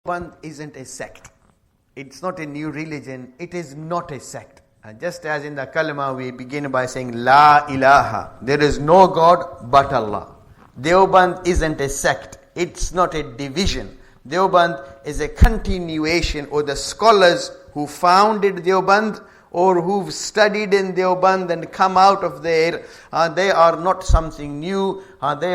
Deoband isn't a sect. It's not a new religion. It is not a sect. And just as in the kalima we begin by saying La ilaha, there is no God but Allah. Deoband isn't a sect. It's not a division. Deoband is a continuation, or the scholars who founded Deoband or who've studied in Deoband and come out of there, they are not something new. They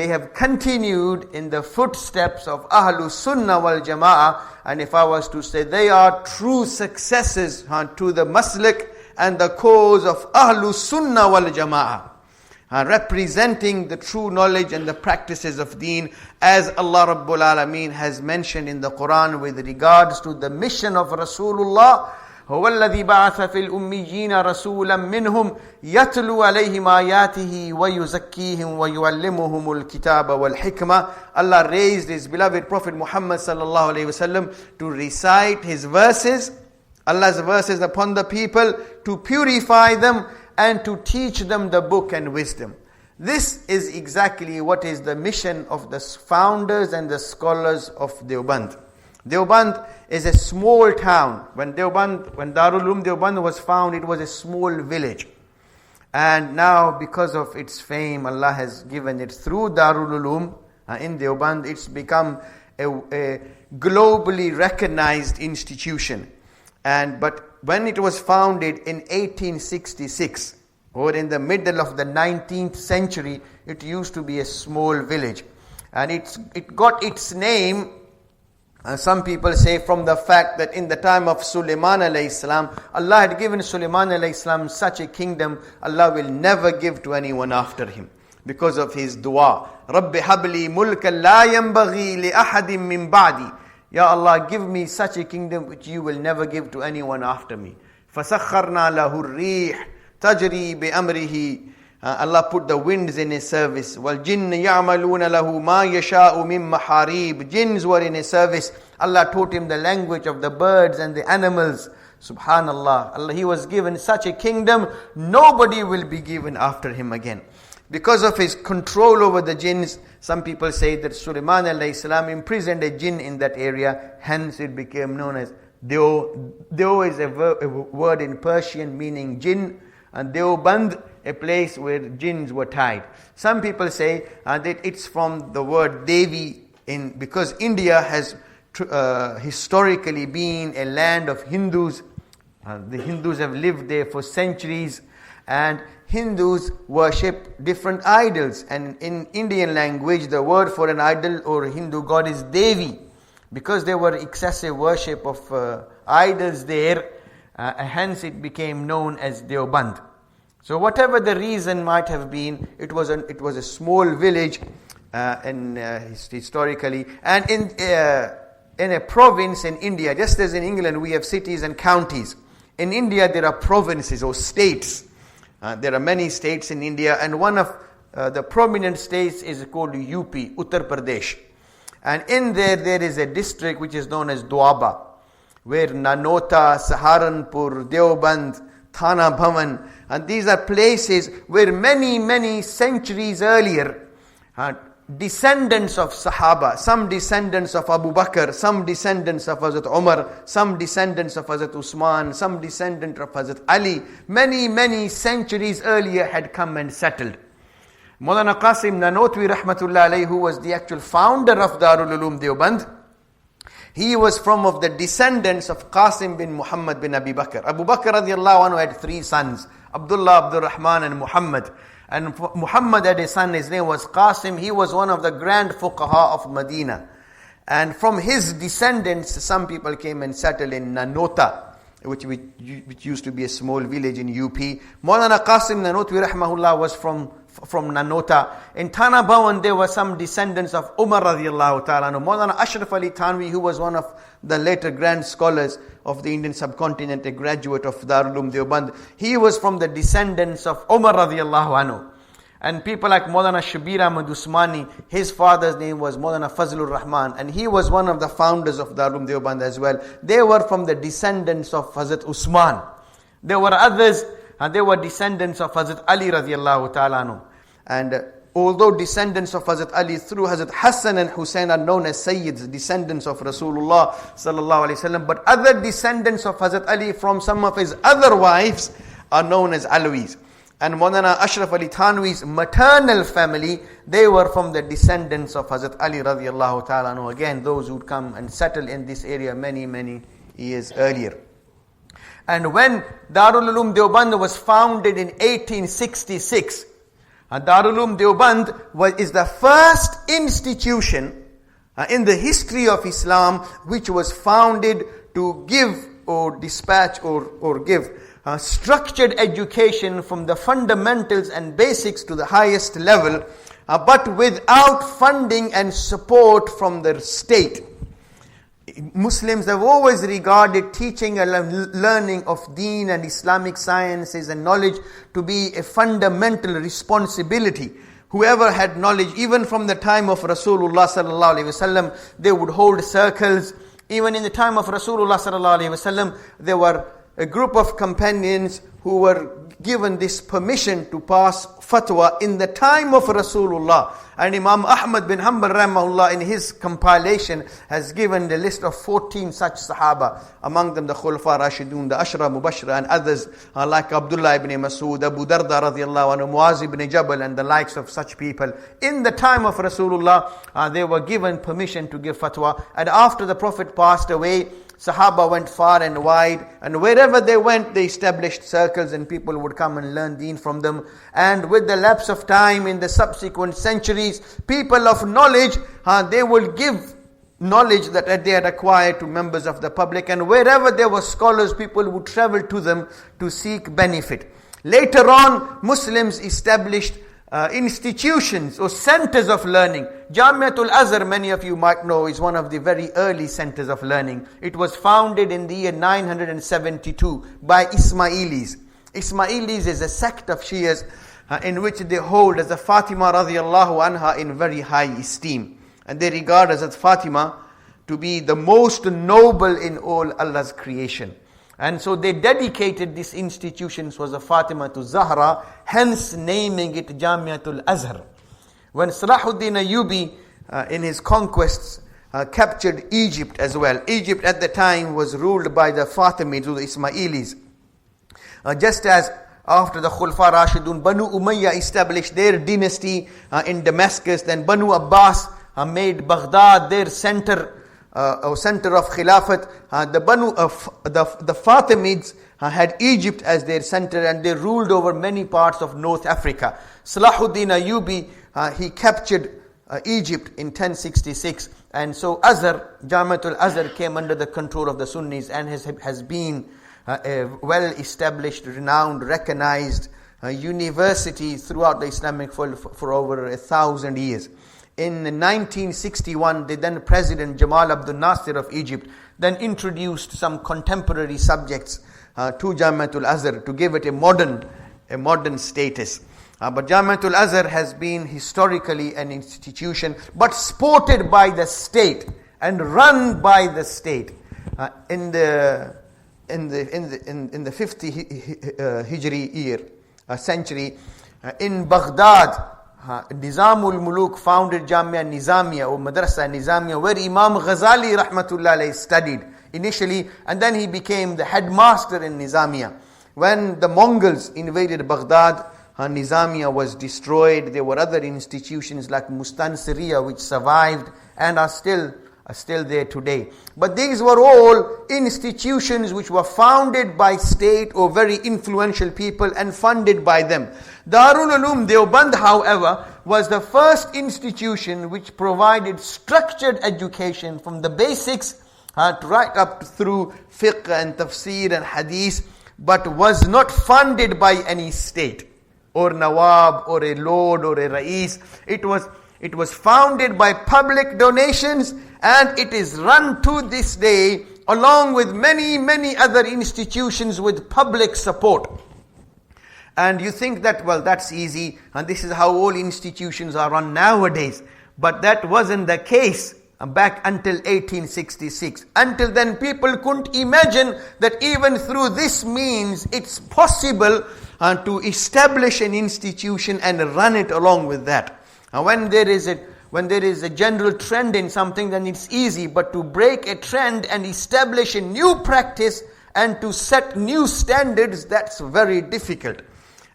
have continued in the footsteps of Ahlus Sunnah wal Jama'ah. And if I was to say, they are true successors to the Maslak and the cause of Ahlus Sunnah wal Jama'ah, representing the true knowledge and the practices of deen, as Allah Rabbul Alameen has mentioned in the Quran with regards to the mission of Rasulullah. هو الذي بعث في الأميين رسولا منهم يتلو عليهم آياته ويزكيهم ويعلمهم الكتاب والحكمة. Allah raised His beloved Prophet Muhammad sallallahu alaihi wasallam to recite His verses, Allah's verses upon the people, to purify them and to teach them the book and wisdom. This is exactly what is the mission of the founders and the scholars of Deoband. Deoband is a small town. When Darul Uloom Deoband was found, it was a small village. And now, because of its fame, Allah has given it through Darul Uloom in Deoband, it's become a globally recognized institution. But when it was founded in 1866, or in the middle of the 19th century, it used to be a small village. And it got its name, some people say, from the fact that in the time of Sulaiman alayhi salam, Allah had given Sulaiman alayhi salam such a kingdom Allah will never give to anyone after him, because of his dua. Rabbi habli mulkan la yanbaghi li ahadin min ba'di. Ya Allah, give me such a kingdom which you will never give to anyone after me. فَسَخَّرْنَا لَهُ الرِّيحِ تَجْرِي بِأَمْرِهِ. Allah put the winds in His service. وَالْجِنِّ يَعْمَلُونَ لَهُ مَا يَشَاءُ مِن مَحَارِيبِ. Jinns were in His service. Allah taught him the language of the birds and the animals. Subhanallah. He was given such a kingdom, nobody will be given after him again. Because of his control over the jinns, some people say that Sulaiman alayhi salam imprisoned a jinn in that area, hence it became known as Deo. Deo is a word in Persian meaning jinn, and Deoband, a place where jinns were tied. Some people say that it's from the word Devi, because India has historically been a land of Hindus. The Hindus have lived there for centuries, and Hindus worship different idols. And in Indian language, the word for an idol or Hindu god is Devi. Because there were excessive worship of idols there, hence it became known as Deoband. So whatever the reason might have been, it was a small village historically, and in a province in India. Just as in England we have cities and counties, in India there are provinces or states. There are many states in India, and one of the prominent states is called UP, Uttar Pradesh. And in there is a district which is known as Doaba, where Nanota, Saharanpur, Deoband, Thana Bhavan, and these are places where many centuries earlier, descendants of Sahaba, some descendants of Abu Bakr, some descendants of Hazrat Umar, some descendants of Hazrat Usman, some descendant of Hazrat Ali, many centuries earlier had come and settled. Maulana Qasim Nanotwi rahmatullah alayhi, who was the actual founder of Darul Uloom Deoband, he was from of the descendants of Qasim bin Muhammad bin Abi Bakr. Abu Bakr radiallahu anhu had 3 sons, Abdullah, Abdul Rahman and Muhammad. And Muhammad had a son, his name was Qasim. He was one of the grand fuqaha of Madina. And from his descendants, some people came and settled in Nanota, which used to be a small village in UP. Maulana Qasim Nanotwi rahmahullah was from Nanota. In Thana Bhawan, there were some descendants of Umar radiallahu ta'ala. Maulana Ashraf Ali Thanvi, who was one of the later grand scholars of the Indian subcontinent, a graduate of Darul Uloom Deoband, he was from the descendants of Umar radiallahu anhu. And people like Maulana Shabir Ahmad Usmani, his father's name was Maulana Fazlur Rahman, and he was one of the founders of Darul Uloom Deoband as well. They were from the descendants of Hazrat Usman. There were others, and they were descendants of Hazrat Ali radiallahu ta'ala anhu. And although descendants of Hazrat Ali through Hazrat Hassan and Hussein are known as Sayyids, descendants of Rasulullah sallallahu alaihi wasallam, but other descendants of Hazrat Ali from some of his other wives are known as Alawis. And Maulana Ashraf Ali Thanwi's maternal family, they were from the descendants of Hazrat Ali radiallahu ta'ala anhu. Again, those who would come and settle in this area many years earlier. And when Darul Uloom Deoband was founded in 1866, Darul Uloom Deoband is the first institution in the history of Islam which was founded to give or dispatch or give structured education from the fundamentals and basics to the highest level, but without funding and support from the state. Muslims have always regarded teaching and learning of deen and Islamic sciences and knowledge to be a fundamental responsibility. Whoever had knowledge, even from the time of Rasulullah sallallahu alaihi wasallam, they would hold circles. Even in the time of Rasulullah sallallahu alaihi wasallam, there were a group of companions who were given this permission to pass fatwa in the time of Rasulullah. And Imam Ahmad bin Hanbal rahimahullah in his compilation has given the list of 14 such Sahaba. Among them the Khulafa Rashidun, the Ashra Mubashra and others like Abdullah ibn Mas'ud, Abu Darda radiallahu anhu, Muaz ibn Jabal and the likes of such people. In the time of Rasulullah, they were given permission to give fatwa. And after the Prophet passed away, Sahaba went far and wide, and wherever they went, they established circles and people would come and learn deen from them. And with the lapse of time in the subsequent centuries, people of knowledge, they will give knowledge that they had acquired to members of the public, and wherever there were scholars, people would travel to them to seek benefit. Later on, Muslims established institutions or centers of learning. Jamiatul Azhar, many of you might know, is one of the very early centers of learning. It was founded in the year 972 by Ismailis. Ismailis is a sect of Shias in which they hold as a Fatima radiallahu anha in very high esteem. And they regard as Fatima to be the most noble in all Allah's creation. And so they dedicated this institution was a Fatima to Zahra, hence naming it Jamiatul Azhar. When Salahuddin Ayyubi in his conquests captured Egypt as well. Egypt at the time was ruled by the Fatimids or the Ismailis. Just as after the Khulafa Rashidun, Banu Umayyah established their dynasty in Damascus, then Banu Abbas made Baghdad their center of Khilafat. The Fatimids had Egypt as their center, and they ruled over many parts of North Africa. Salahuddin Ayyubi, he captured Egypt in 1066, and so Azhar, Jamiatul Azhar came under the control of the Sunnis and has been a well-established, renowned, recognized university throughout the Islamic world for over 1,000 years. In 1961, the then President Jamal Abdel Nasser of Egypt then introduced some contemporary subjects to Jamiatul Azhar to give it a modern status. But Jamiatul Azhar has been historically an institution, but supported by the state and run by the state. In the 50 Hijri year, century, in Baghdad, Nizamul Muluk founded Jamia Nizamiya or Madrasa Nizamiya, where Imam Ghazali rahmatullah alayhi studied initially, and then he became the headmaster in Nizamiya. When the Mongols invaded Baghdad, Nizamiya was destroyed. There were other institutions like Mustansiriya which survived and are still there today. But these were all institutions which were founded by state or very influential people and funded by them. Darul Uloom Deoband, however, was the first institution which provided structured education from the basics right up through fiqh and tafsir and hadith, but was not funded by any state or nawab or a lord or a rais. It was founded by public donations, and it is run to this day along with many other institutions with public support. And you think that, well, that's easy, and this is how all institutions are run nowadays. But that wasn't the case back until 1866. Until then, people couldn't imagine that even through this means it's possible to establish an institution and run it along with that. And when there is a general trend in something, then it's easy. But to break a trend and establish a new practice and to set new standards, that's very difficult.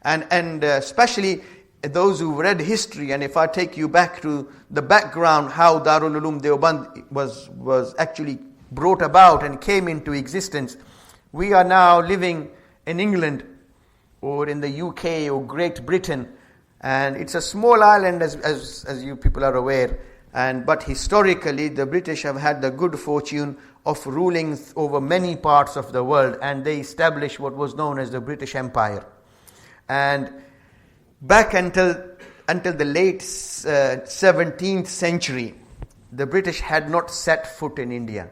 And especially those who've read history, and if I take you back to the background, how Darul Uloom Deoband was actually brought about and came into existence. We are now living in England or in the UK or Great Britain, and it's a small island as you people are aware. But historically, the British have had the good fortune of ruling over many parts of the world, and they established what was known as the British Empire. And back until the late 17th century, the British had not set foot in India.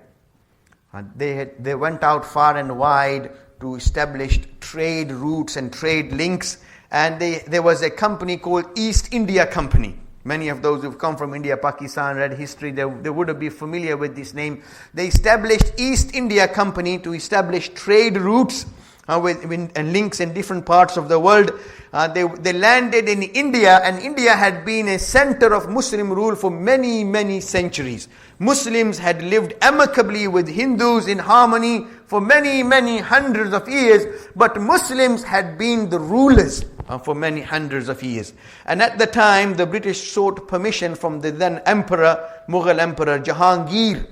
They went out far and wide to establish trade routes and trade links, and there was a company called East India Company. Many of those who've come from India, Pakistan, read history, they would be familiar with this name. They established East India Company to establish trade routes and links in different parts of the world. They landed in India, and India had been a center of Muslim rule for many, many centuries. Muslims had lived amicably with Hindus in harmony for many, many hundreds of years, but Muslims had been the rulers for many hundreds of years. And at the time, the British sought permission from the then Mughal Emperor Jahangir,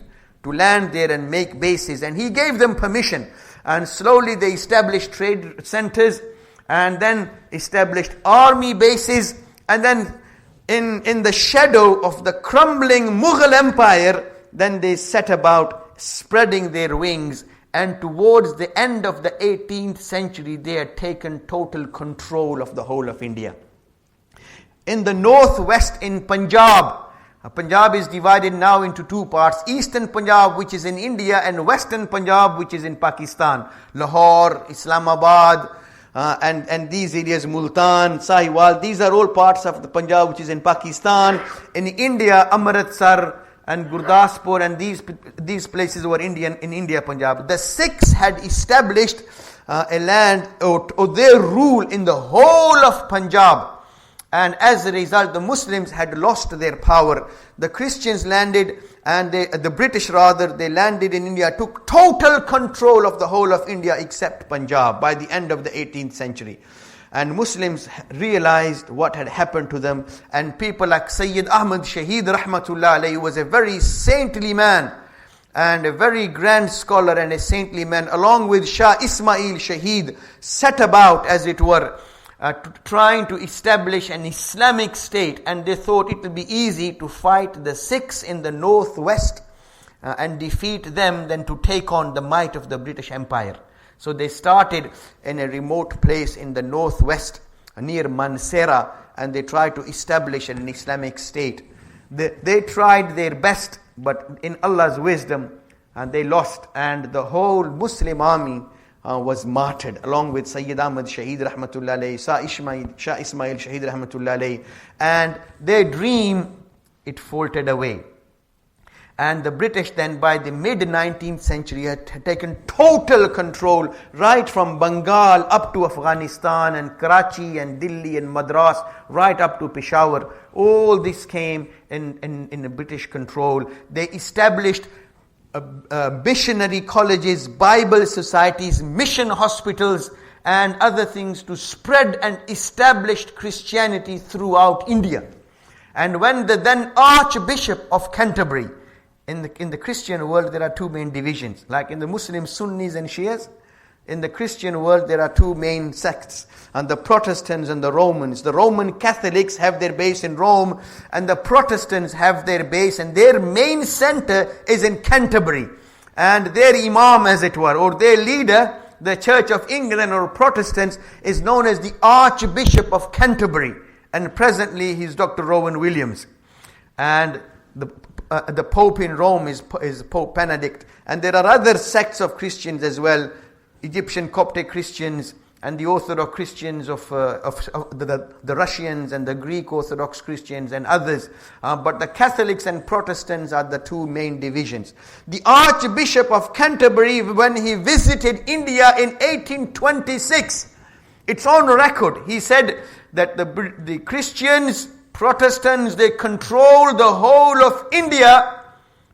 to land there and make bases, and he gave them permission. And slowly they established trade centers, and then established army bases, and then in the shadow of the crumbling Mughal Empire, then they set about spreading their wings, and towards the end of the 18th century, they had taken total control of the whole of India. In the northwest, in Punjab, Punjab is divided now into two parts: Eastern Punjab, which is in India, and Western Punjab, which is in Pakistan. Lahore, Islamabad, and these areas, Multan, Sahiwal, these are all parts of the Punjab, which is in Pakistan. In India, Amritsar and Gurdaspur, and these places were in India, Punjab. The Sikhs had established a land or their rule in the whole of Punjab. And as a result, the Muslims had lost their power. The Christians landed, and the British rather, they landed in India, took total control of the whole of India except Punjab by the end of the 18th century. And Muslims realized what had happened to them. And people like Sayyid Ahmad Shaheed Rahmatullah alayhi was a very saintly man and a very grand scholar and a saintly man, along with Shah Ismail Shaheed, set about, as it were, trying to establish an Islamic state, and they thought it would be easy to fight the Sikhs in the northwest and defeat them than to take on the might of the British Empire. So they started in a remote place in the northwest near Mansehra, and they tried to establish an Islamic state. They tried their best, but in Allah's wisdom, and they lost, and the whole Muslim army was martyred, along with Sayyid Ahmad Shaheed Rahmatullah alayhi, Shah Ismail Shaheed Rahmatullah alayhi. And their dream, it faltered away. And the British then, by the mid-19th century, had taken total control right from Bengal up to Afghanistan and Karachi and Delhi and Madras, right up to Peshawar. All this came in the British control. They established missionary colleges, Bible societies, mission hospitals, and other things to spread and establish Christianity throughout India. And when the then Archbishop of Canterbury, in the Christian world there are two main divisions, like in the Muslim Sunnis and Shias. In the Christian world there are two main sects, and the Protestants and the Romans. The Roman Catholics have their base in Rome, and the Protestants have their base, and their main center is in Canterbury. And their Imam, as it were, or their leader, the Church of England or Protestants, is known as the Archbishop of Canterbury. And presently he is Dr. Rowan Williams. And the Pope in Rome is Pope Benedict. And there are other sects of Christians as well, Egyptian Coptic Christians and the Orthodox Christians of the Russians and the Greek Orthodox Christians and others. But the Catholics and Protestants are the two main divisions. The Archbishop of Canterbury, when he visited India in 1826, it's on record, he said that the Christians Protestants, they control the whole of India.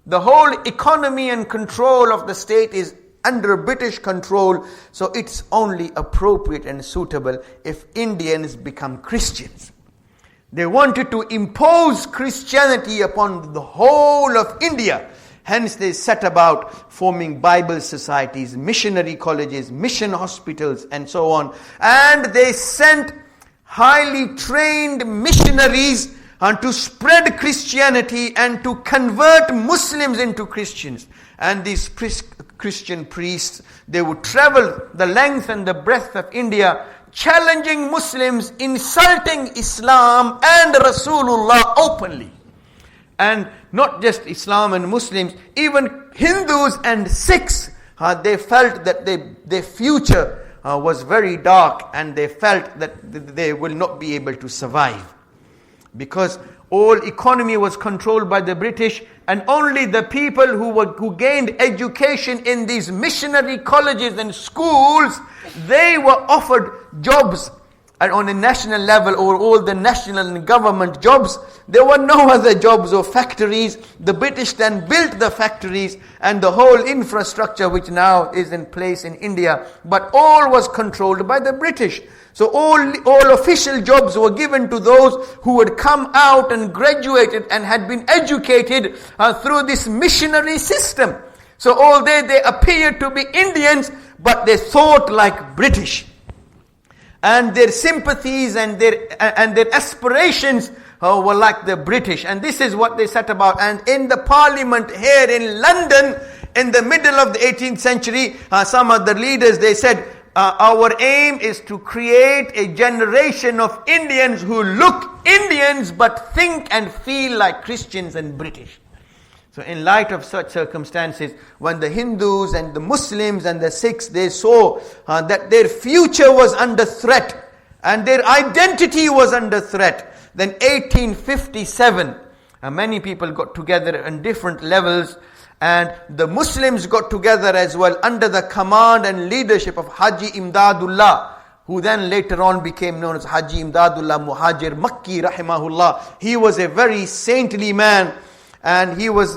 The whole economy and control of the state is under British control. So it's only appropriate and suitable if Indians become Christians. They wanted to impose Christianity upon the whole of India. Hence they set about forming Bible societies, missionary colleges, mission hospitals, and so on. And they sent highly trained missionaries to spread Christianity and to convert Muslims into Christians. And these Christian priests, they would travel the length and the breadth of India, challenging Muslims, insulting Islam and Rasulullah openly. And not just Islam and Muslims, even Hindus and Sikhs, they felt that their future was very dark, and they felt that they will not be able to survive. Because all economy was controlled by the British, and only the people who gained education in these missionary colleges and schools, they were offered jobs and on a national level, or all the national and government jobs. There were no other jobs or factories. The British then built the factories and the whole infrastructure which now is in place in India, but all was controlled by the British. So all official jobs were given to those who had come out and graduated and had been educated through this missionary system. So although they appeared to be Indians, but they thought like British. And their sympathies and their aspirations were like the British. And this is what they set about. And in the parliament here in London, in the middle of the 18th century, some of the leaders, they said, our aim is to create a generation of Indians who look Indians but think and feel like Christians and British. So in light of such circumstances, when the Hindus and the Muslims and the Sikhs, they saw that their future was under threat and their identity was under threat, then 1857, many people got together on different levels, and the Muslims got together as well under the command and leadership of Haji Imdadullah, who then later on became known as Haji Imdadullah Muhajir Makki rahimahullah. He was a very saintly man, and he was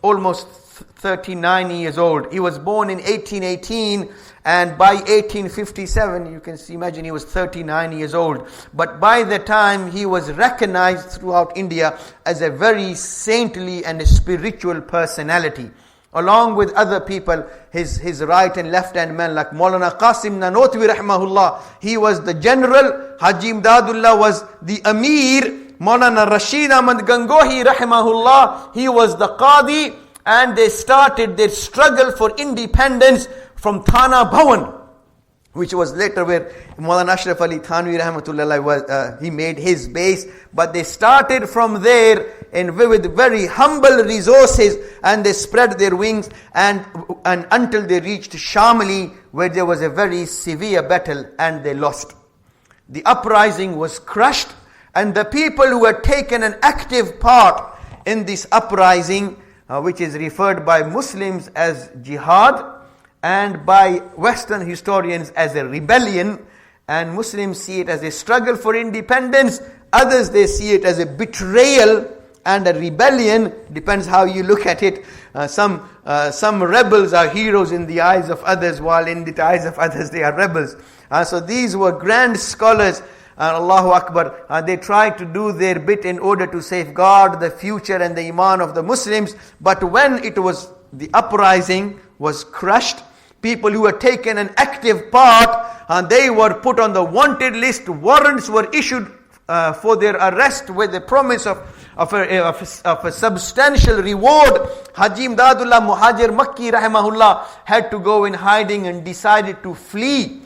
almost 39 years old. He was born in 1818, and by 1857, you can imagine he was 39 years old. But by the time, he was recognized throughout India as a very saintly and spiritual personality. Along with other people, his right and left hand men like Maulana Qasim Nanotwi rahimahullah, he was the general. Haji Imdadullah was the Amir. Maulana Rashid Ahmad Gangohi rahimahullah, he was the Qadi, and they started their struggle for independence from Thana Bhawan, which was later where Maulana Ashraf Ali Thanwi rahmatullah was, he made his base. But they started from there with very humble resources, and they spread their wings and until they reached Shamli, where there was a very severe battle and they lost. The uprising was crushed, and the people who had taken an active part in this uprising, which is referred by Muslims as jihad and by Western historians as a rebellion, and Muslims see it as a struggle for independence, others they see it as a betrayal and a rebellion, depends how you look at it. Some rebels are heroes in the eyes of others, while in the eyes of others they are rebels. So these were grand scholars, Allahu Akbar, they tried to do their bit in order to safeguard the future and the iman of the Muslims. But when it was, the uprising was crushed, people who had taken an active part, they were put on the wanted list. Warrants were issued for their arrest with the promise of a substantial reward. Haji Imdadullah Muhajir Makki rahimahullah had to go in hiding and decided to flee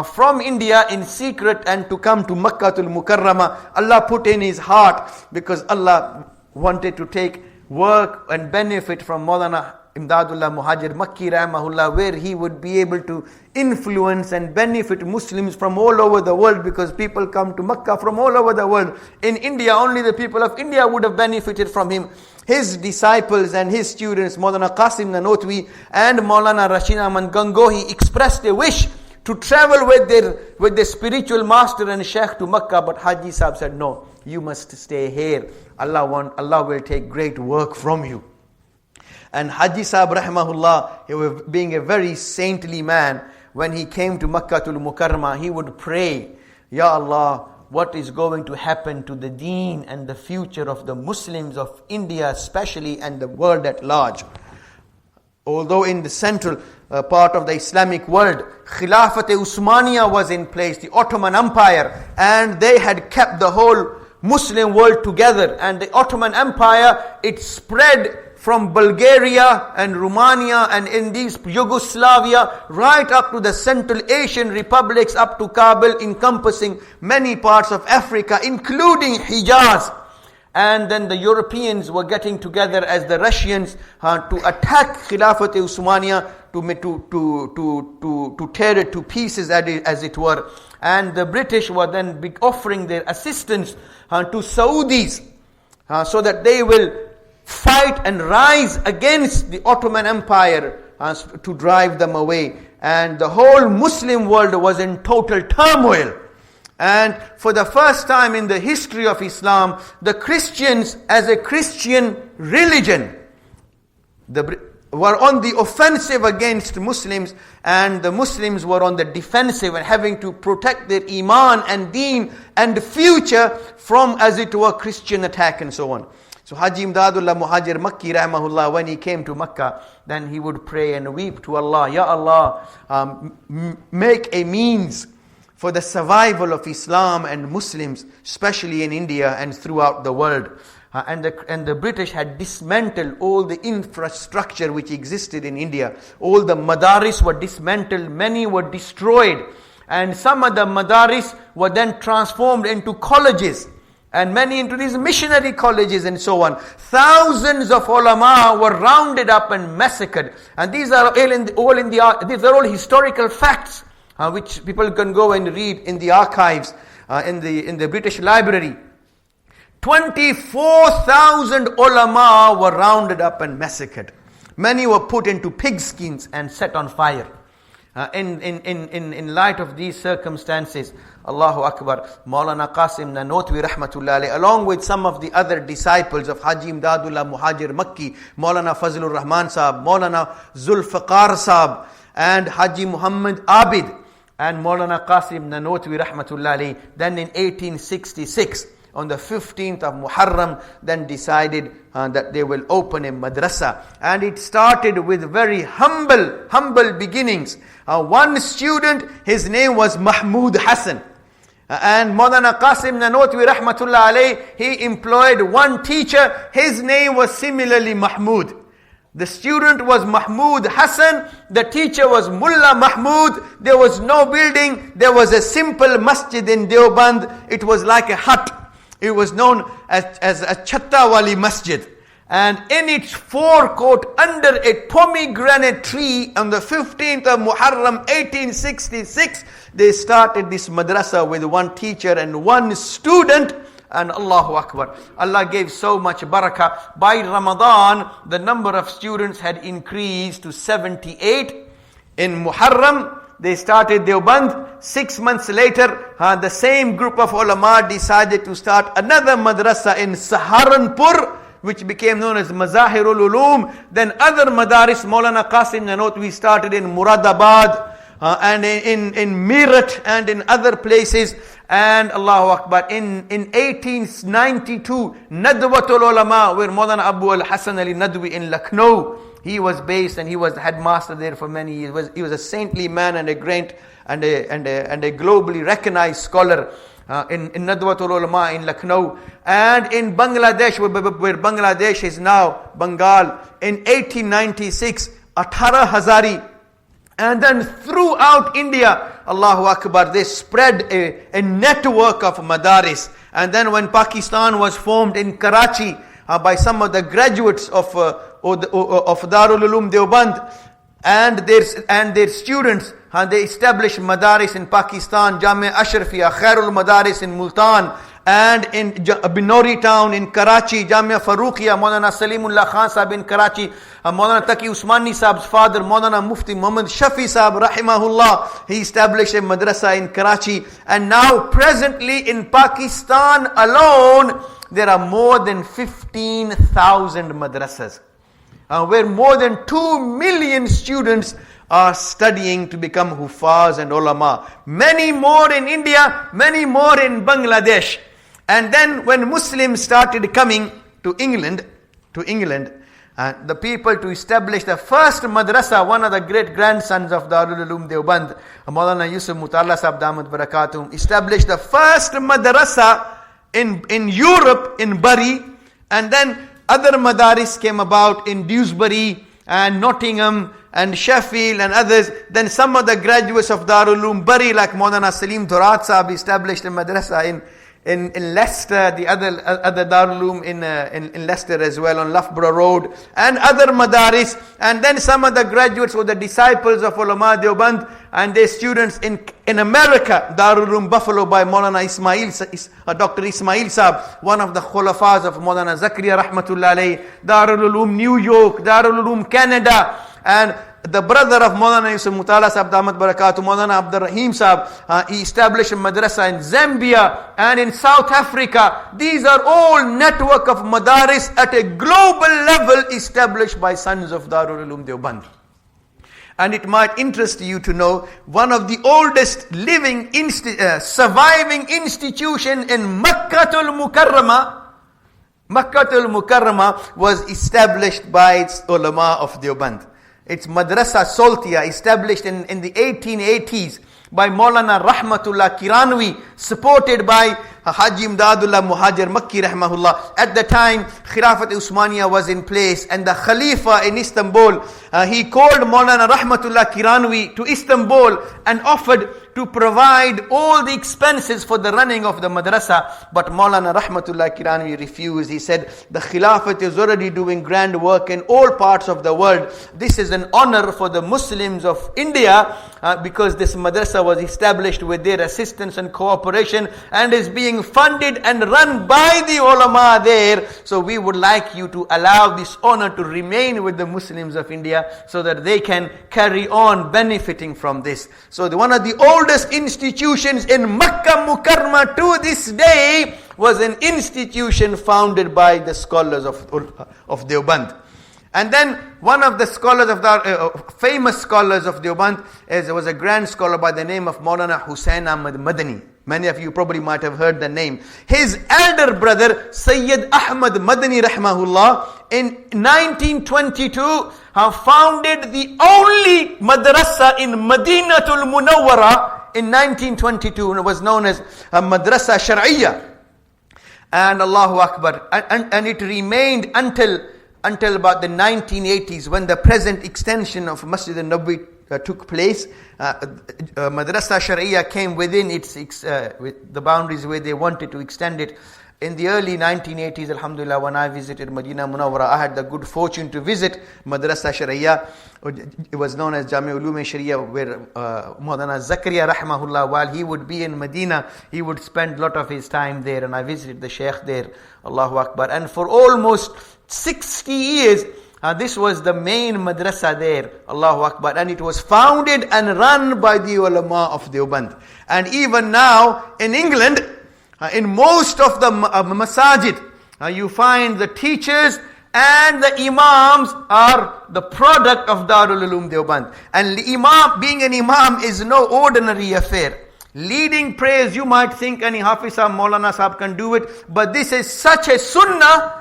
from India in secret and to come to Makkatul Mukarramah. Allah put in his heart, because Allah wanted to take work and benefit from Maulana Imdadullah Muhajir Makki rahimahullah, where he would be able to influence and benefit Muslims from all over the world, because people come to Makkah from all over the world. In India, only the people of India would have benefited from him. His disciples and his students, Maulana Qasim Nanotwi and Maulana Rashid Ahmad Gangohi, expressed a wish to travel with their spiritual master and Shaykh to Makkah, but Haji Sahib said, no, you must stay here. Allah will take great work from you. And Haji Sahib rahimahullah, he was being a very saintly man, when he came to Makkatul Mukarramah, he would pray, Ya Allah, what is going to happen to the deen and the future of the Muslims of India especially and the world at large? Although in the central part of the Islamic world, Khilafat-e Usmaniya was in place, the Ottoman Empire, and they had kept the whole Muslim world together. And the Ottoman Empire, it spread from Bulgaria and Romania and in these Yugoslavia right up to the Central Asian republics, up to Kabul, encompassing many parts of Africa, including Hijaz. And then the Europeans were getting together as the Russians to attack Khilafat-e Usmaniya, to tear it to pieces as it were. And the British were then offering their assistance to Saudis so that they will fight and rise against the Ottoman Empire to drive them away. And the whole Muslim world was in total turmoil. And for the first time in the history of Islam, the Christians as a Christian religion were on the offensive against Muslims, and the Muslims were on the defensive and having to protect their iman and deen and future from, as it were, Christian attack and so on. So Haji Imdadullah Muhajir Makki rahimahullah, when he came to Makkah, then he would pray and weep to Allah, Ya Allah, make a means for the survival of Islam and Muslims, especially in India and throughout the world. And the British had dismantled all the infrastructure which existed in India. All the madaris were dismantled, many were destroyed. And some of the madaris were then transformed into colleges, and many into these missionary colleges and so on. Thousands of ulama were rounded up and massacred. And these are all historical facts, which people can go and read in the archives, in the British Library. 24,000 ulama were rounded up and massacred. Many were put into pigskins and set on fire. In light of these circumstances, Allahu Akbar, Maulana Qasim Nanotwi rahmatullah alayhi, along with some of the other disciples of Haji Imdadullah Muhajir Makki, Maulana Fazlur Rahman Sahab, Maulana Zulfiqar Sahab, and Haji Muhammad Abid, and Maulana Qasim Nanotwi rahmatullah alayhi, then in 1866, on the 15th of Muharram, then decided that they will open a madrasa. And it started with very humble beginnings. One student, his name was Mahmood Hassan. And Maulana Qasim Nanotwi rahmatullah alayhi, he employed one teacher, his name was similarly Mahmood. The student was Mahmood Hassan, the teacher was Mullah Mahmood. There was no building, there was a simple masjid in Deoband. It was like a hut. It was known as a Chatta Wali Masjid. And in its forecourt, under a pomegranate tree, on the 15th of Muharram 1866, they started this madrasa with one teacher and one student. And Allahu Akbar, Allah gave so much barakah. By Ramadan, the number of students had increased to 78. In Muharram, they started Deoband. 6 months later, the same group of ulama decided to start another madrasa in Saharanpur, which became known as Mazahirul Uloom. Then other madaris, Maulana Qasim Nanotwi started in Muradabad, and in Meerut and in other places. And Allahu Akbar, in 1892, Nadwatul Ulama, where Maulana Abu al-Hasan Ali Nadwi in Lucknow, he was based, and he was headmaster there for many years. He was a saintly man and a great and a globally recognized scholar in Nadwatul Ulama in Lucknow. And in Bangladesh, where Bangladesh is now Bengal, in 1896, 18 Hazari. And then throughout India, Allahu Akbar, they spread a network of madaris. And then when Pakistan was formed in Karachi by some of the graduates of Darul Uloom Deoband and their students, they established madaris in Pakistan, Jamia Ashrafia, Khairul Madaris in Multan, and in Binori town in Karachi, Jamia Farooqia, Maulana Salimullah Khan Sahib in Karachi, Maulana Taqi Usmani Sahab's father, Maulana Mufti Muhammad Shafi Sahib, Rahimahullah, he established a madrasa in Karachi. And now presently in Pakistan alone, there are more than 15,000 madrasas, where more than 2 million students are studying to become Hufaz and Ulama. Many more in India, many more in Bangladesh. And then when Muslims started coming to England, the people to establish the first madrasa, one of the great grandsons of Darul Uloom Deoband, Maulana Yusuf Mutalla Sahib Damat Barakatum, established the first madrasa in Europe, in Bury. And then other madaris came about in Dewsbury and Nottingham and Sheffield and others. Then some of the graduates of Darul Uloom Bury, like Maulana Salim Dhurat Sahib, established a madrasa in Leicester, the other Darul Uloom in Leicester as well, on Loughborough Road, and other madaris. And then some of the graduates were the disciples of Ulama Deoband and their students in America, Darul Uloom Buffalo by Maulana Dr. Ismail Sahib, one of the khulafas of Maulana Zakaria Rahmatullah alayhi, Darul Uloom New York, Darul Uloom Canada, and the brother of Maulana Yusuf Mutalla Sahib Damat Barakatuh, Maulana Abdul Rahim Sahib, he established a madrasa in Zambia and in South Africa. These are all network of madaris at a global level established by sons of Darul Uloom Deoband. And it might interest you to know, one of the oldest living surviving institution in Makkatul Mukarramah was established by its ulama of Deoband. It's Madrasa Soltia, established in the 1880s by Maulana Rahmatullah Kiranwi, supported by Haji Imdadullah Muhajir Makki Rahmahullah. At the time, Khilafat Usmaniya was in place, and the Khalifa in Istanbul, he called Maulana Rahmatullah Kiranwi to Istanbul and offered to provide all the expenses for the running of the madrasa. But Maulana Rahmatullah Kiranwi refused. He said, the Khilafat is already doing grand work in all parts of the world. This is an honor for the Muslims of India, because this madrasa was established with their assistance and cooperation and is being funded and run by the ulama there. So we would like you to allow this honor to remain with the Muslims of India, so that they can carry on benefiting from this. So one of the oldest institutions in Makkah Mukarramah to this day was an institution founded by the scholars of Deoband. And then one of the scholars of the famous scholars of Deoband was a grand scholar by the name of Maulana Hussain Ahmad Madani. Many of you probably might have heard the name. His elder brother Sayyid Ahmad Madani Rahmahullah in 1922 founded the only madrasa in Madinatul Munawwara in 1922, and it was known as Madrasa Shar'iyya. And Allahu Akbar, and it remained until about the 1980s, when the present extension of Masjid al-Nabawi took place. Madrasa Shar'iyya came within the boundaries where they wanted to extend it. In the early 1980s, alhamdulillah, when I visited Madina Munawwara, I had the good fortune to visit Madrasa Shar'iyya. It was known as Jami Uloom Sharia, where Maulana Zakaria Rahmahullah, while he would be in Medina, he would spend a lot of his time there, and I visited the Shaykh there. Allahu Akbar. And for almost 60 years, this was the main madrasa there. Allahu Akbar. And it was founded and run by the ulama of Deoband. And even now in England, in most of the masajid, you find the teachers and the imams are the product of Darul Uloom Deoband. And the imam, being an imam, is no ordinary affair. Leading prayers, you might think any Hafiz Sahib, Maulana Sahib can do it, but this is such a sunnah.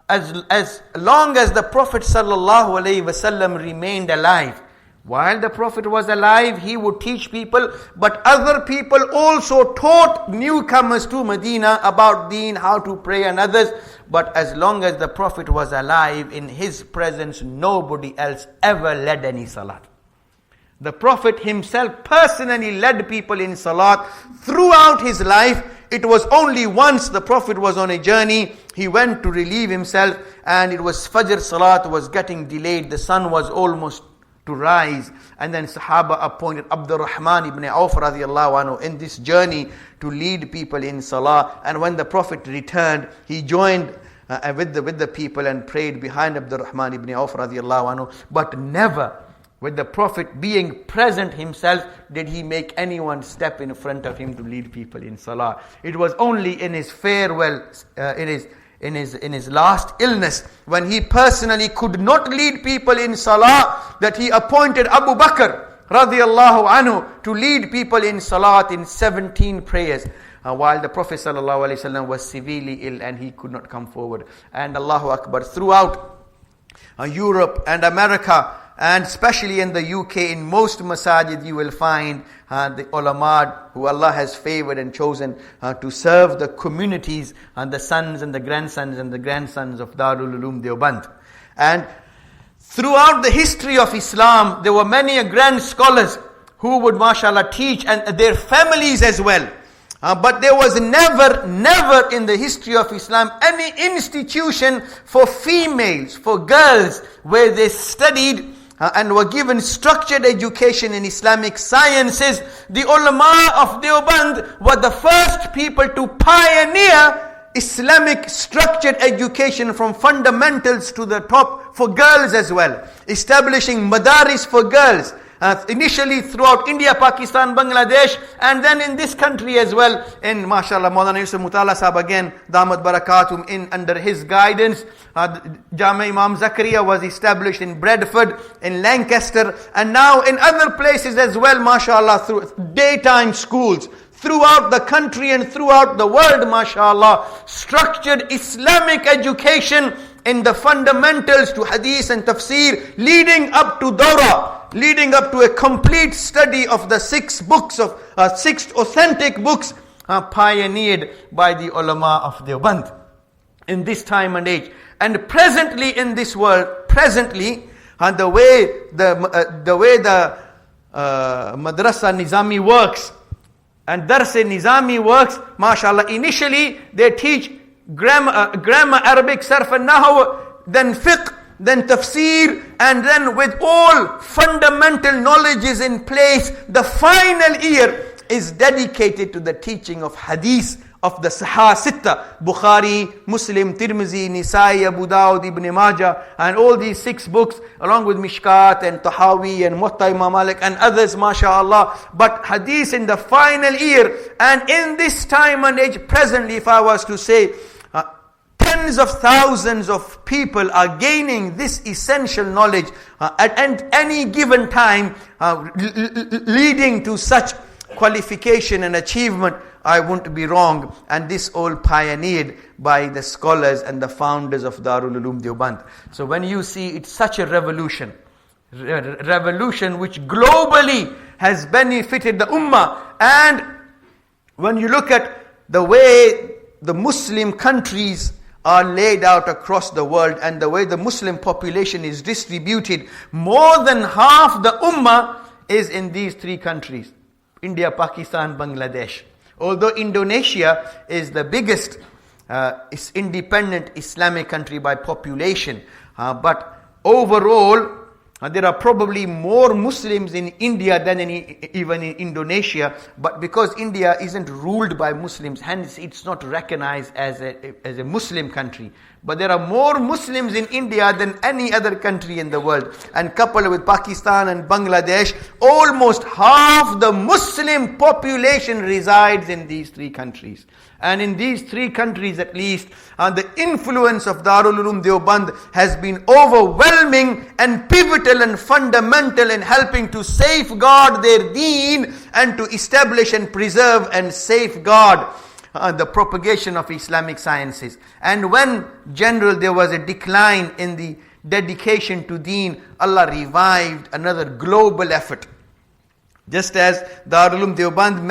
As long as the Prophet ﷺ remained alive. While the Prophet was alive, he would teach people, but other people also taught newcomers to Medina about deen, how to pray and others. But as long as the Prophet was alive, in his presence, nobody else ever led any salat. The Prophet himself personally led people in salat throughout his life. It was only once the Prophet was on a journey, he went to relieve himself, and it was Fajr Salat was getting delayed. The sun was almost to rise. And then Sahaba appointed Abdurrahman ibn Auf radiallahu anhu in this journey to lead people in Salah. And when the Prophet returned, he joined with the people and prayed behind Abdurrahman ibn Auf radiallahu anhu. But never, with the Prophet being present himself, did he make anyone step in front of him to lead people in Salah. It was only in his farewell, in his last illness, when he personally could not lead people in Salah, that he appointed Abu Bakr radiallahu anhu to lead people in Salat in 17 prayers. While the Prophet sallallahu alaihi wasallam was severely ill and he could not come forward. And Allahu Akbar, throughout Europe and America, and especially in the UK, in most masajid you will find the ulama who Allah has favored and chosen to serve the communities and the sons and the grandsons of Darul Uloom Deoband. And throughout the history of Islam, there were many grand scholars who would, mashallah, teach, and their families as well. But there was never in the history of Islam any institution for females, for girls, where they studied and were given structured education in Islamic sciences. The ulama of Deoband were the first people to pioneer Islamic structured education from fundamentals to the top for girls as well. Establishing madaris for girls. Initially throughout India, Pakistan, Bangladesh, and then in this country as well. In mashallah, Maulana Mutala Sahab again, Damat Barakatum, under his guidance, Jama Imam Zakaria was established in Bradford, in Lancaster, and now in other places as well, mashallah, through daytime schools throughout the country and throughout the world, mashallah. Structured Islamic education in the fundamentals to hadith and tafsir, leading up to Dawrah, leading up to a complete study of the six authentic books pioneered by the ulama of Deoband in this time and age. And presently in this world, the way the Madrasa Nizami works and Darse Nizami works, mashallah, initially they teach grammar, Arabic, Sarf and Nahaw, then fiqh, then tafsir, and then with all fundamental knowledges in place, the final year is dedicated to the teaching of hadith of the Sahih Sitta, Bukhari, Muslim, Tirmizi, Nisai, Abu Dawud, Ibn Majah, and all these 6 books, along with Mishkat and Tahawi and Muwatta Imam Malik and others, mashallah. But hadith in the final year, and in this time and age, presently, if I was to say, tens of thousands of people are gaining this essential knowledge at any given time, leading to such qualification and achievement. I won't be wrong. And this all pioneered by the scholars and the founders of Darul Uloom Deoband. So when you see it's such a revolution which globally has benefited the ummah, and when you look at the way the Muslim countries are laid out across the world and the way the Muslim population is distributed, more than half the ummah is in these 3 countries, India, Pakistan, Bangladesh. Although Indonesia is the biggest independent Islamic country by population, but overall there are probably more Muslims in India than even in Indonesia. But because India isn't ruled by Muslims, hence it's not recognized as a Muslim country. But there are more Muslims in India than any other country in the world. And coupled with Pakistan and Bangladesh, almost half the Muslim population resides in these 3 countries. And in these 3 countries at least, the influence of Darul Uloom Deoband has been overwhelming and pivotal and fundamental in helping to safeguard their deen and to establish and preserve and safeguard the propagation of Islamic sciences. And when there was a decline in the dedication to deen, Allah revived another global effort. Just as Darul Uloom Deoband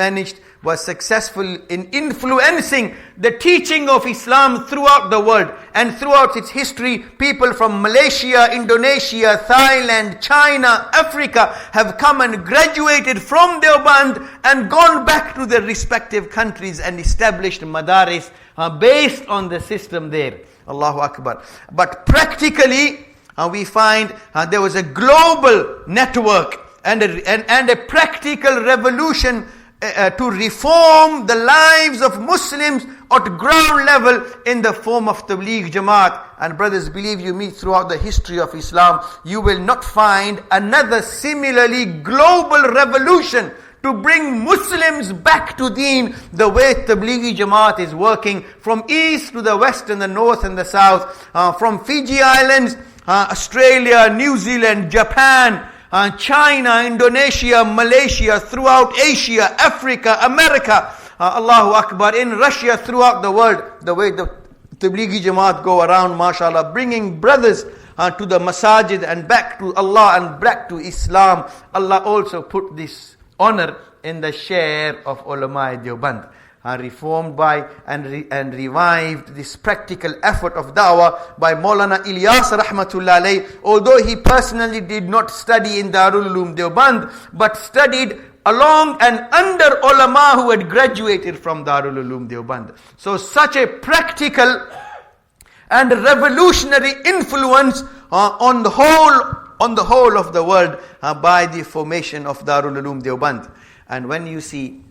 was successful in influencing the teaching of Islam throughout the world and throughout its history, people from Malaysia, Indonesia, Thailand, China, Africa have come and graduated from Deoband and gone back to their respective countries and established madaris based on the system there. Allahu Akbar. But practically, we find there was a global network and a practical revolution to reform the lives of Muslims at ground level in the form of Tablighi Jamaat. And brothers, believe you me, throughout the history of Islam, you will not find another similarly global revolution to bring Muslims back to deen the way Tablighi Jamaat is working from east to the west and the north and the south, from Fiji Islands, Australia, New Zealand, Japan, China, Indonesia, Malaysia, throughout Asia, Africa, America, Allahu Akbar, in Russia, throughout the world, the way the Tablighi Jamaat go around, mashallah, bringing brothers to the Masjid and back to Allah and back to Islam. Allah also put this honor in the share of Ulama Deoband, reformed by and revived this practical effort of da'wah by Maulana Ilyas rahmatullah alayh, although he personally did not study in Darul Uloom Deoband, but studied along and under ulama who had graduated from Darul Uloom Deoband. So such a practical and revolutionary influence on the whole of the world by the formation of Darul Uloom Deoband. And when you see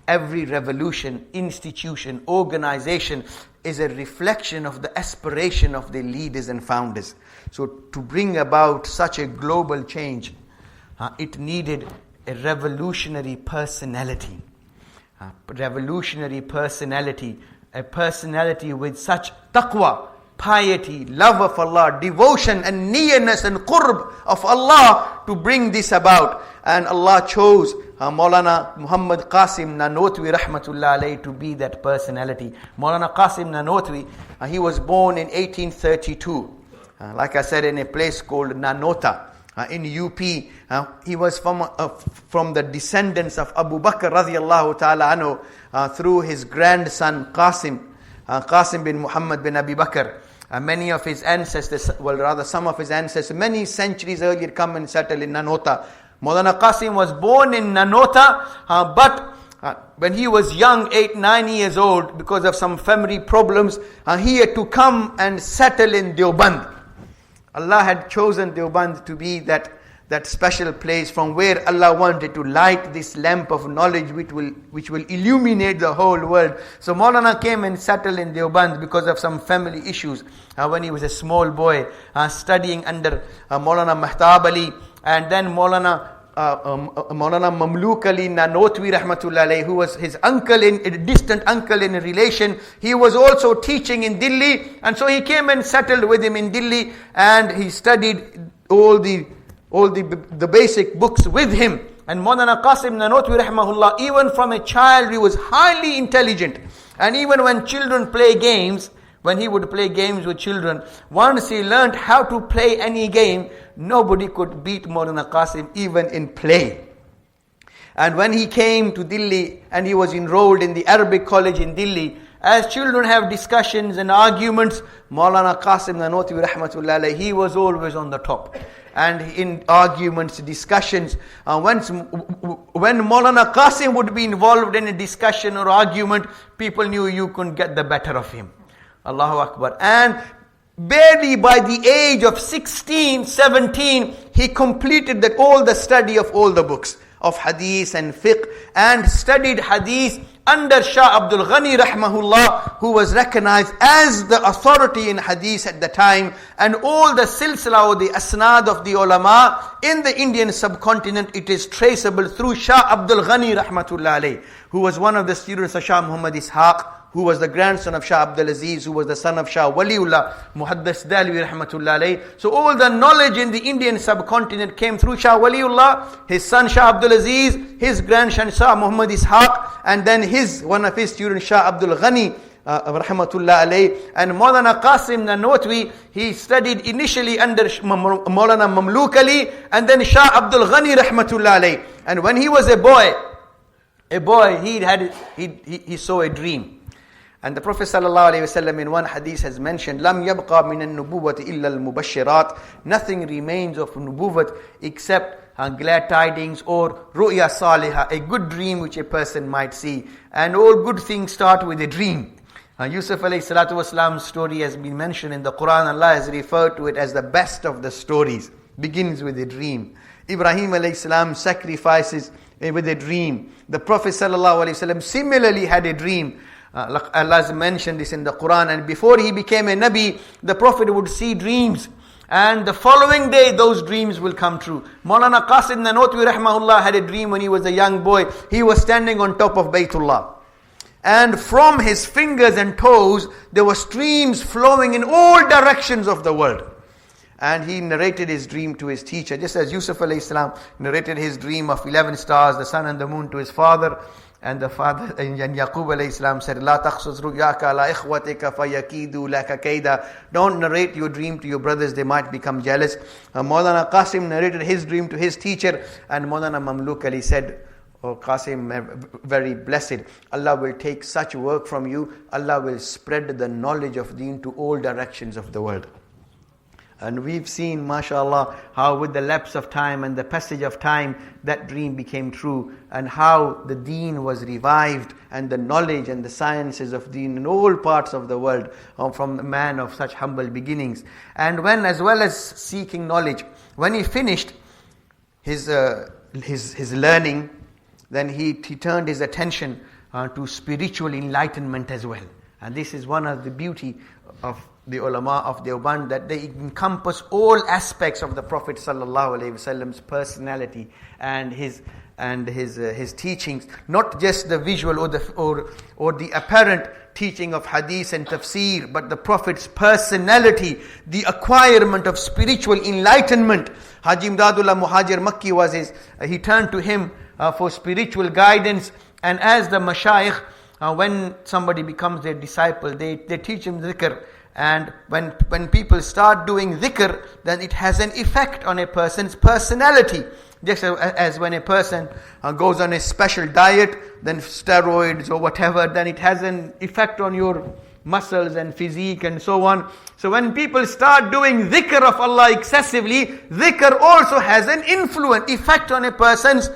every revolution, institution, organization is a reflection of the aspiration of the leaders and founders. So to bring about such a global change, it needed a revolutionary personality. A personality with such taqwa, piety, love of Allah, devotion and nearness and qurb of Allah to bring this about. And Allah chose Maulana Muhammad Qasim Nanotwi rahmatullah alayhi to be that personality. Maulana Qasim Nanotwi, he was born in 1832. Like I said, in a place called Nanota in UP. He was from the descendants of Abu Bakr radiyallahu ta'ala anhu through his grandson Qasim bin Muhammad bin Abi Bakr. Many of his ancestors, some of his ancestors, many centuries earlier come and settle in Nanota. Maulana Qasim was born in Nanota, but when he was young, 8-9 years old, because of some family problems, he had to come and settle in Deoband. Allah had chosen Deoband to be that special place from where Allah wanted to light this lamp of knowledge which will illuminate the whole world. So Maulana came and settled in Deoband because of some family issues. When he was a small boy, studying under Maulana Mahtabali, and then Maulana Mamluk Ali Nanotwi rahmatullah alayhi, who was his uncle, a distant uncle in a relation. He was also teaching in Delhi, and so he came and settled with him in Delhi, and he studied all the basic books with him. And Maulana Qasim Nanotwi rahmahullah, even from a child, he was highly intelligent. And even when children play games, when he would play games with children, once he learned how to play any game, nobody could beat Maulana Qasim even in play. And when he came to Delhi and he was enrolled in the Arabic college in Delhi, as children have discussions and arguments, Maulana Qasim Nanotwi rahmatullah alayhi, he was always on the top. And in arguments, discussions, when Maulana Qasim would be involved in a discussion or argument, people knew you couldn't get the better of him. Allahu Akbar. And barely by the age of 16, 17, he completed all the study of all the books of hadith and fiqh, and studied hadith under Shah Abdul Ghani rahmahullah, who was recognized as the authority in hadith at the time, and all the silsila or the asnad of the ulama in the Indian subcontinent, it is traceable through Shah Abdul Ghani rahmatullah alayh, who was one of the students of Shah Muhammad Ishaq, who was the grandson of Shah Abdul Aziz, who was the son of Shah Waliullah, Muhaddas Dalwi rahmatullah alayh. So all the knowledge in the Indian subcontinent came through Shah Waliullah, his son Shah Abdul Aziz, his grandson Shah Muhammad Ishaq, and then one of his students Shah Abdul Ghani rahmatullah alayh. And Maulana Qasim Nanotwi, he studied initially under Maulana Mamluk Ali, and then Shah Abdul Ghani rahmatullah alayh. And when he was a boy, he saw a dream. And the Prophet ﷺ in one hadith has mentioned, "Lam yabqa min al-nubuwwati illa al-mubashirat." Nothing remains of nubuwwat except glad tidings or ru'ya salihah, a good dream which a person might see. And all good things start with a dream. Yusuf alayhi salatu wasalam's story has been mentioned in the Quran. Allah has referred to it as the best of the stories. Begins with a dream. Ibrahim alayhi salam sacrifices with a dream. The Prophet sallallahu alayhi wasallam similarly had a dream. Allah has mentioned this in the Quran. And before he became a Nabi, the Prophet would see dreams. And the following day, those dreams will come true. Maulana Qasim Nanotwi rahmahullah had a dream when he was a young boy. He was standing on top of Baytullah. And from his fingers and toes, there were streams flowing in all directions of the world. And he narrated his dream to his teacher, just as Yusuf alayhi salam narrated his dream of 11 stars, the sun and the moon to his father. And the father, and Yaqub alayhi salam said, "La takhsus ru'yaka la ikhwatika fayakidu laka kaida." Don't narrate your dream to your brothers, they might become jealous. Maulana Qasim narrated his dream to his teacher, and Maulana Mamluk Ali said, "Oh Qasim, very blessed. Allah will take such work from you. Allah will spread the knowledge of deen to all directions of the world." And we've seen, mashallah, how with the lapse of time and the passage of time, that dream became true, and how the deen was revived, and the knowledge and the sciences of deen in all parts of the world, from a man of such humble beginnings. And when, as well as seeking knowledge, when he finished his learning, then he turned his attention to spiritual enlightenment as well. And this is one of the beauty of the Ulama of Deoband, that they encompass all aspects of the Prophet sallallahu alaihi wasallam's personality and his teachings, not just the visual or the apparent teaching of hadith and tafsir, but the Prophet's personality, the acquirement of spiritual enlightenment. Haji Imdadullah Muhajir Makki he turned to him for spiritual guidance. And as the mashayikh, when somebody becomes their disciple, they teach him dhikr. And when people start doing dhikr, then it has an effect on a person's personality. Just as when a person goes on a special diet, then steroids or whatever, then it has an effect on your muscles and physique and so on. So when people start doing dhikr of Allah excessively, dhikr also has an effect on a person's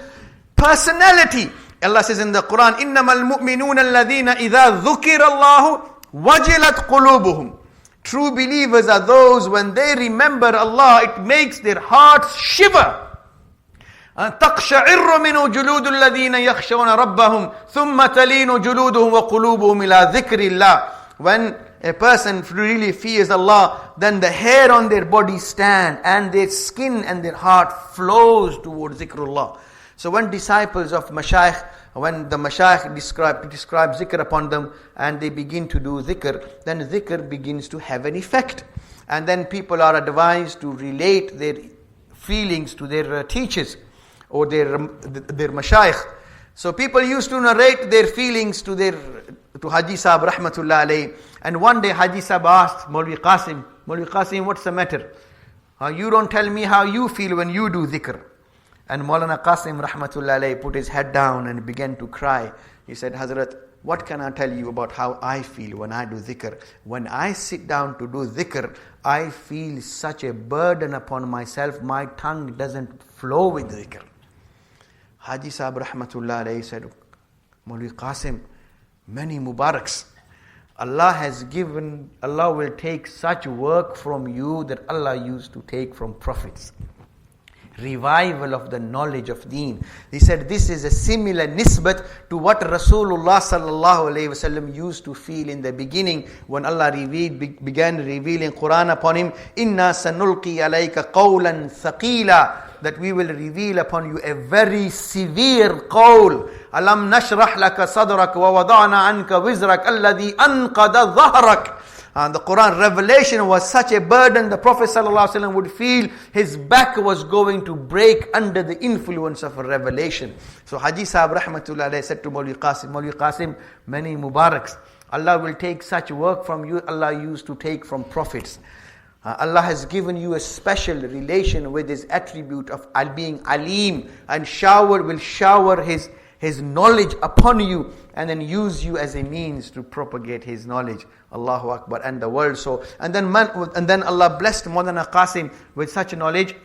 personality. Allah says in the Quran, إِنَّمَا الْمُؤْمِنُونَ الَّذِينَ إِذَا ذُكِرَ اللَّهُ وَجِلَتْ قُلُوبُهُم. True believers are those, when they remember Allah, it makes their hearts shiver. تَقْشَعِرُّ مِنْهُ جُلُودُ الَّذِينَ يَخْشَوْنَ رَبَّهُمْ ثُمَّ تَلِينُ جُلُودُهُمْ وَقُلُوبُهُمْ إِلَىٰ ذِكْرِ اللَّهِ. When a person really fears Allah, then the hair on their body stand, and their skin and their heart flows towards zikrullah. So when disciples of mashayikh, when the mashayikh describe zikr upon them, and they begin to do zikr, then zikr begins to have an effect. And then people are advised to relate their feelings to their teachers or their mashayikh. So people used to narrate their feelings to Haji Sahib rahmatullah alayhi. And one day Haji Sahib asked Maulvi Qasim, what's the matter? You don't tell me how you feel when you do dhikr. And Maulana Qasim rahmatullah alayhi put his head down and began to cry. He said, Hazrat, what can I tell you about how I feel when I do dhikr? When I sit down to do dhikr, I feel such a burden upon myself, my tongue doesn't flow with dhikr. Haji Sahib rahmatullah alayhi said, Maulvi Qasim, many Mubaraks. Allah will take such work from you that Allah used to take from prophets. Revival of the knowledge of deen. He said this is a similar nisbat to what Rasulullah sallallahu alayhi wasallam used to feel in the beginning when Allah began revealing Quran upon him. Inna sanulqi alayka qawlan thaqila, that we will reveal upon you a very severe qawl. Alam nashrah laka sadrak wa wada'na anka wizrak alladhi anqada dhahrak. The Quran revelation was such a burden, the Prophet ﷺ would feel his back was going to break under the influence of a revelation. So Haji Sahib rahmatullah alayhi said to Maulvi Qasim, many Mubaraks, Allah will take such work from you Allah used to take from prophets. Allah has given you a special relation with his attribute of being Alim, and will shower his knowledge upon you, and then use you as a means to propagate his knowledge. Allahu Akbar. And the world so. And then Allah blessed Maulana Qasim with such knowledge.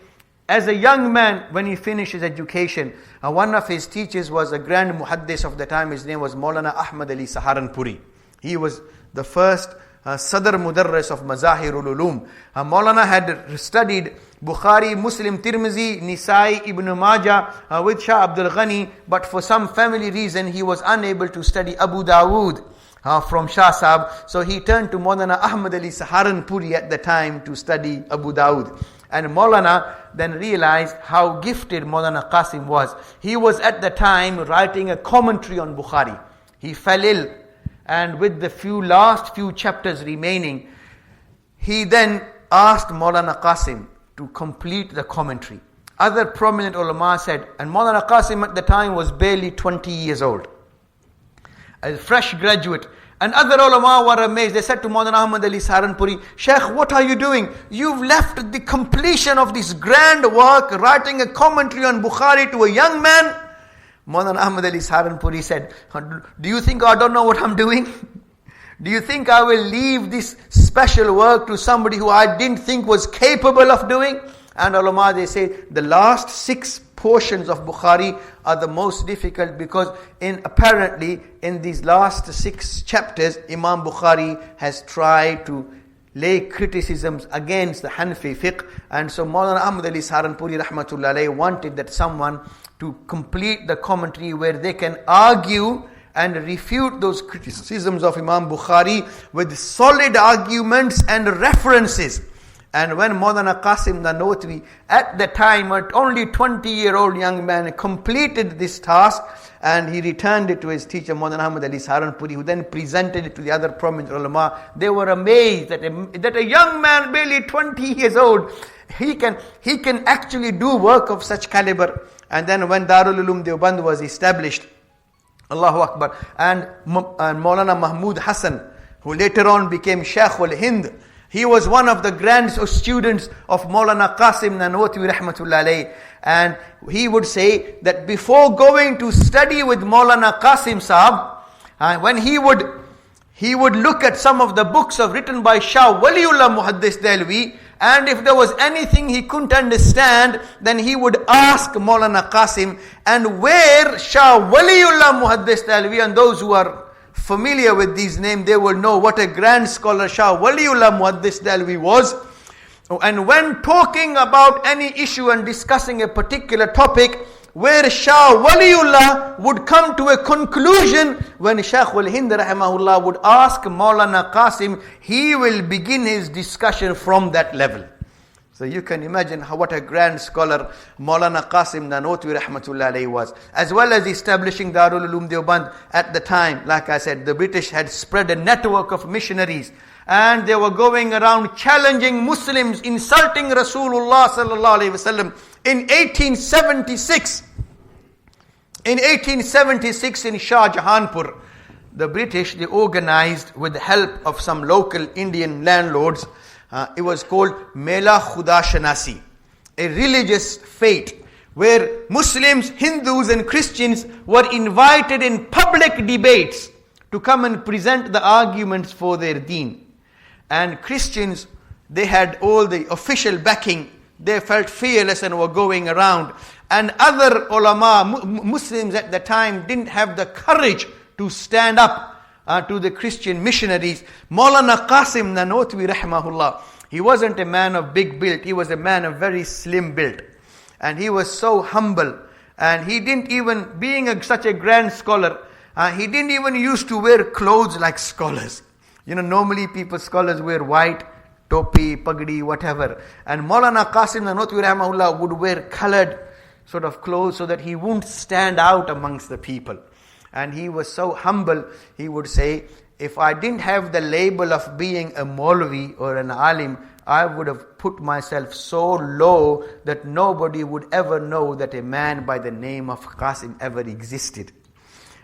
As a young man, when he finished his education, one of his teachers was a grand muhaddis of the time. His name was Maulana Ahmad Ali Saharanpuri. He was the first Sadr Mudarris of Mazahirul Uloom. Maulana had studied Bukhari, Muslim, Tirmizi, Nisai, Ibn Majah with Shah Abdul Ghani, but for some family reason he was unable to study Abu Dawood from Shah Sahab. So he turned to Maulana Ahmad Ali Saharanpuri at the time to study Abu Dawood. And Maulana then realized how gifted Maulana Qasim was. He was at the time writing a commentary on Bukhari. He fell ill, and with the last few chapters remaining, he then asked Maulana Qasim to complete the commentary. Other prominent ulama said, and Maulana Qasim at the time was barely 20 years old, a fresh graduate. And other ulama were amazed. They said to Maulana Ahmad Ali Saharanpuri, Shaykh, what are you doing? You've left the completion of this grand work, writing a commentary on Bukhari, to a young man. Maulana Ahmad Ali Saharanpuri said, do you think I don't know what I'm doing? Do you think I will leave this special work to somebody who I didn't think was capable of doing? And ulama, they say, the last 6 portions of Bukhari are the most difficult, because apparently in these last 6 chapters, Imam Bukhari has tried to lay criticisms against the Hanafi fiqh. And so Maulana Ahmad Ali Saharanpuri rahmatullah alayhi wanted that someone to complete the commentary where they can argue and refute those criticisms of Imam Bukhari with solid arguments and references. And when Maulana Qasim Nanotwi, at the time, an only 20-year-old young man, completed this task, and he returned it to his teacher Maulana Ahmad Ali Saharanpuri, who then presented it to the other prominent ulama, they were amazed that a young man, barely 20 years old, he can actually do work of such caliber. And then when Darul Uloom Deoband was established, Allahu Akbar, and Maulana Mahmood Hassan, who later on became Shaykh al-Hind, he was one of the grand students of Maulana Qasim Nanotwi rahmatullah alayhi. And he would say that before going to study with Maulana Qasim Sahab, when he would look at some of the books written by Shah Waliullah Muhaddis Dehlvi, and if there was anything he couldn't understand, then he would ask Maulana Qasim. And where Shah Waliullah Muhaddis Dehlvi, and those who are familiar with these names, they will know what a grand scholar Shah Waliullah Muhaddis Dehlvi was. And when talking about any issue and discussing a particular topic, where Shah Waliullah would come to a conclusion, when Shaykh al-Hind rahimahullah would ask Maulana Qasim, he will begin his discussion from that level. So you can imagine what a grand scholar Maulana Qasim Nanotwi rahmatullah alayhi was. As well as establishing Darul Uloom Deoband at the time, like I said, the British had spread a network of missionaries, and they were going around challenging Muslims, insulting Rasulullah sallallahu alayhi wasallam. In 1876, in Shah Jahanpur, the British, they organized with the help of some local Indian landlords, it was called Mela Khuda Shanasi, a religious fete where Muslims, Hindus and Christians were invited in public debates to come and present the arguments for their deen. And Christians, they had all the official backing. They felt fearless and were going around. And other ulama, Muslims at the time, didn't have the courage to stand up to the Christian missionaries. Maulana Qasim Nanotwi rahimahullah, he wasn't a man of big build, he was a man of very slim build. And he was so humble. And he didn't even, being such a grand scholar, he didn't even used to wear clothes like scholars. You know, normally scholars wear white, topi, pagdi, whatever. And Maulana Qasim Nanotwi rahimahullah would wear colored sort of clothes so that he wouldn't stand out amongst the people. And he was so humble, he would say, if I didn't have the label of being a Maulvi or an Alim, I would have put myself so low that nobody would ever know that a man by the name of Qasim ever existed.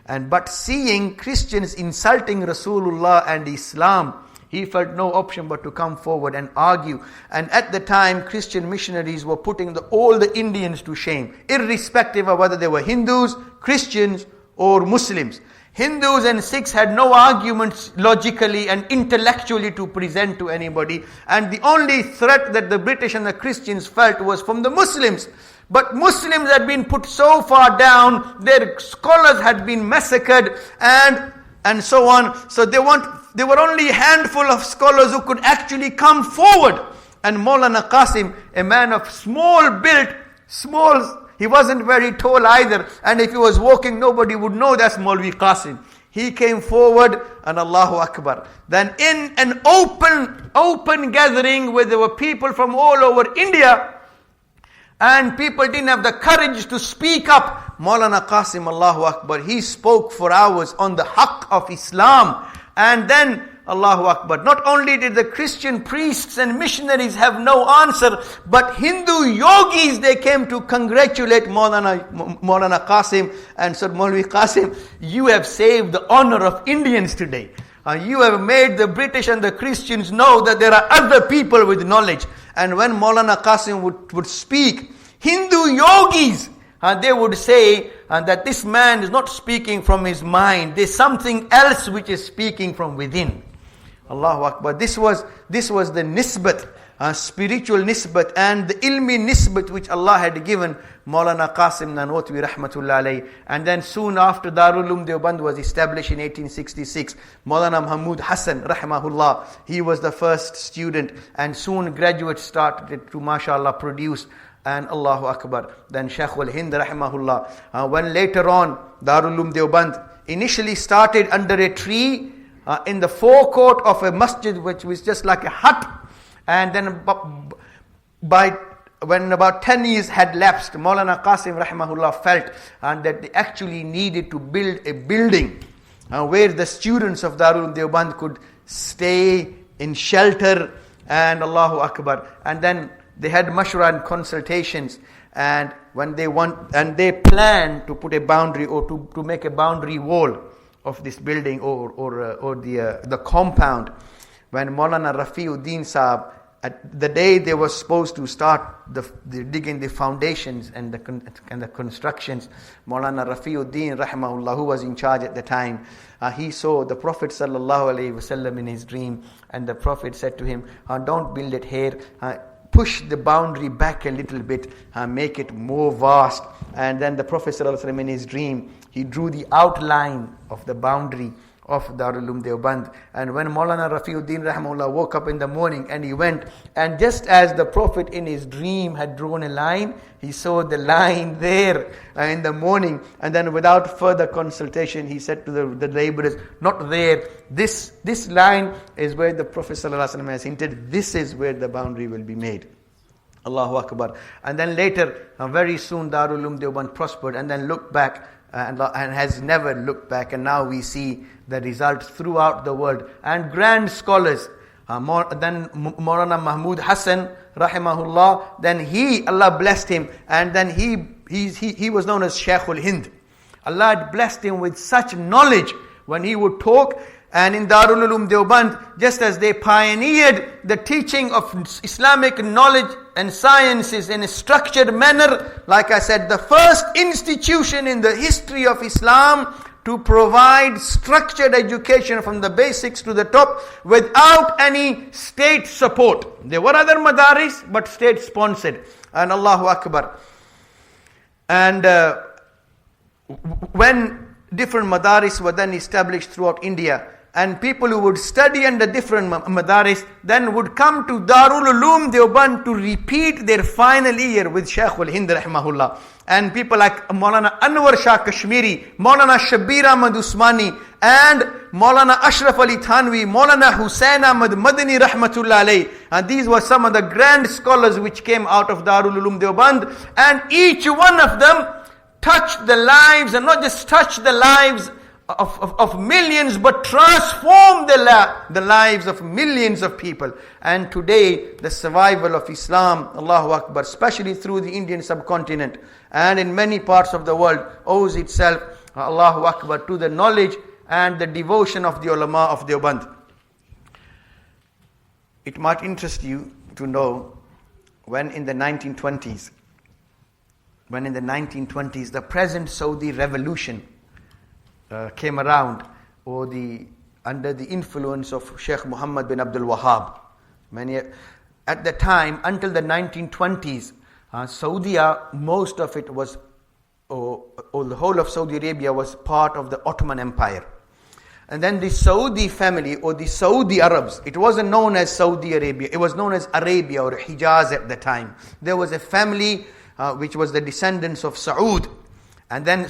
But seeing Christians insulting Rasulullah and Islam, he felt no option but to come forward and argue. And at the time, Christian missionaries were putting all the Indians to shame, irrespective of whether they were Hindus, Christians, or Muslims. Hindus and Sikhs had no arguments logically and intellectually to present to anybody. And the only threat that the British and the Christians felt was from the Muslims. But Muslims had been put so far down, their scholars had been massacred, and and so on. So there were only a handful of scholars who could actually come forward. And Maulana Qasim, a man of small build, he wasn't very tall either. And if he was walking, nobody would know that's Maulvi Qasim. He came forward, and Allahu Akbar. Then in an open gathering where there were people from all over India, and people didn't have the courage to speak up, Maulana Qasim, Allahu Akbar, he spoke for hours on the Haq of Islam. And then, Allahu Akbar, not only did the Christian priests and missionaries have no answer, but Hindu yogis, they came to congratulate Maulana Qasim and said, Maulvi Qasim, you have saved the honor of Indians today. You have made the British and the Christians know that there are other people with knowledge. And when Maulana Qasim would speak, Hindu yogis, they would say that this man is not speaking from his mind. There's something else which is speaking from within. Allahu Akbar. This was the nisbat, spiritual nisbat, and the ilmi nisbat which Allah had given Maulana Qasim Nanotwi rahmatullah alayhi. And then soon after Darul Deoband was established in 1866, Maulana Mahmood Hassan rahimahullah, he was the first student, and soon graduates started to mashallah produce. And Allahu Akbar. Then Shaykh al-Hind rahimahullah, when later on Darul Deoband initially started under a tree in the forecourt of a masjid which was just like a hut. And then when about 10 years had lapsed, Maulana Qasim rahimahullah felt that they actually needed to build a building where the students of Darul Deoband could stay in shelter. And Allahu Akbar. And then they had mashwara and consultations, and when they planned to put a boundary or to make a boundary wall of this building or the compound. When Maulana Rafiuddin Sahab, at the day they were supposed to start digging the foundations and the constructions, Maulana Rafiuddin rahimahullah, who was in charge at the time, he saw the Prophet sallallahu alaihi wasallam in his dream, and the Prophet said to him, don't build it here, push the boundary back a little bit, make it more vast. And then the Prophet ﷺ in his dream, he drew the outline of the boundary of Darul Deoband. And when Maulana Rafiuddin rahimahullah woke up in the morning and he went, and just as the Prophet in his dream had drawn a line, he saw the line there in the morning. And then without further consultation, he said to the laborers, not there, this line is where the Prophet ﷺ has hinted, this is where the boundary will be made. Allahu Akbar. And then later, very soon Darul Deoband prospered and then looked back and has never looked back. And now we see the results throughout the world. And grand scholars, then Maulana Mahmood Hassan rahimahullah, then Allah blessed him, and then he was known as Shaykh al-Hind. Allah had blessed him with such knowledge when he would talk. And in Darul Deoband, just as they pioneered the teaching of Islamic knowledge and sciences in a structured manner, like I said, the first institution in the history of Islam to provide structured education from the basics to the top without any state support. There were other madaris, but state sponsored. And Allahu Akbar. And when different madaris were then established throughout India, and people who would study under different madaris then would come to Darul Uloom Deoband to repeat their final year with Shaykh al-Hind rahimahullah. And people like Maulana Anwar Shah Kashmiri, Maulana Shabir Ahmad Usmani, and Maulana Ashraf Ali Thanwi, Maulana Hussain Ahmad Madani rahmatullah alayhi. And these were some of the grand scholars which came out of Darul Uloom Deoband. And each one of them touched the lives, and not just touched the lives of millions, but transformed the lives of millions of people. And today, the survival of Islam, Allahu Akbar, especially through the Indian subcontinent and in many parts of the world, owes itself, Allahu Akbar, to the knowledge and the devotion of the Allamah of Deoband. It might interest you to know when in the 1920s, the present Saudi revolution came around, or under the influence of Sheikh Muhammad bin Abdul Wahhab. At the time, until the 1920s, Saudi, most of it was, or the whole of Saudi Arabia was part of the Ottoman Empire. And then the Saudi family or the Saudi Arabs, it wasn't known as Saudi Arabia, it was known as Arabia or Hijaz at the time. There was a family which was the descendants of Saud. And then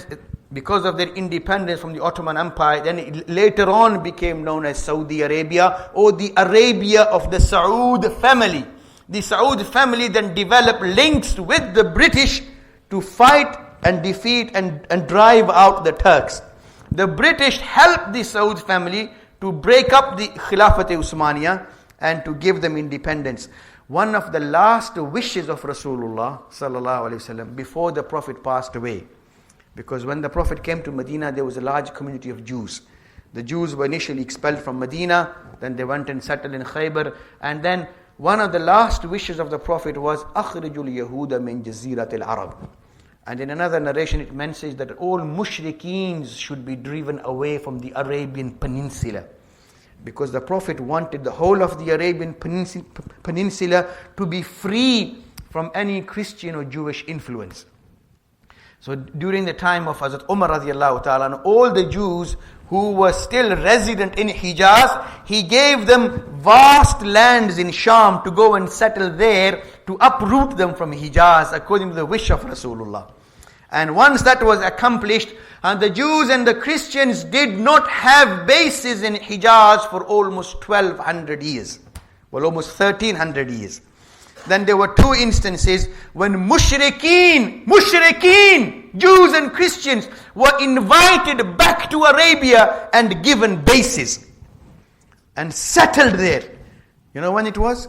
because of their independence from the Ottoman Empire, then it later on became known as Saudi Arabia or the Arabia of the Saud family. The Saud family then developed links with the British to fight and defeat and drive out the Turks. The British helped the Saud family to break up the Khilafat Usmaniyah and to give them independence. One of the last wishes of Rasulullah sallallahu alaihi wasallam before the Prophet passed away, because when the Prophet came to Medina, there was a large community of Jews. The Jews were initially expelled from Medina, then they went and settled in Khaybar, and then one of the last wishes of the Prophet was أخرجوا اليهود من جزيرة العرب. And in another narration it mentions that all mushrikeens should be driven away from the Arabian Peninsula, because the Prophet wanted the whole of the Arabian Peninsula to be free from any Christian or Jewish influence. So during the time of Hazrat Umar radiallahu ta'ala, all the Jews who were still resident in Hijaz, he gave them vast lands in Sham to go and settle there, to uproot them from Hijaz according to the wish of Rasulullah. And once that was accomplished, and the Jews and the Christians did not have bases in Hijaz for almost 1200 years. Well, almost 1300 years. Then there were two instances when mushrikeen, Jews and Christians were invited back to Arabia and given bases and settled there. You know when it was?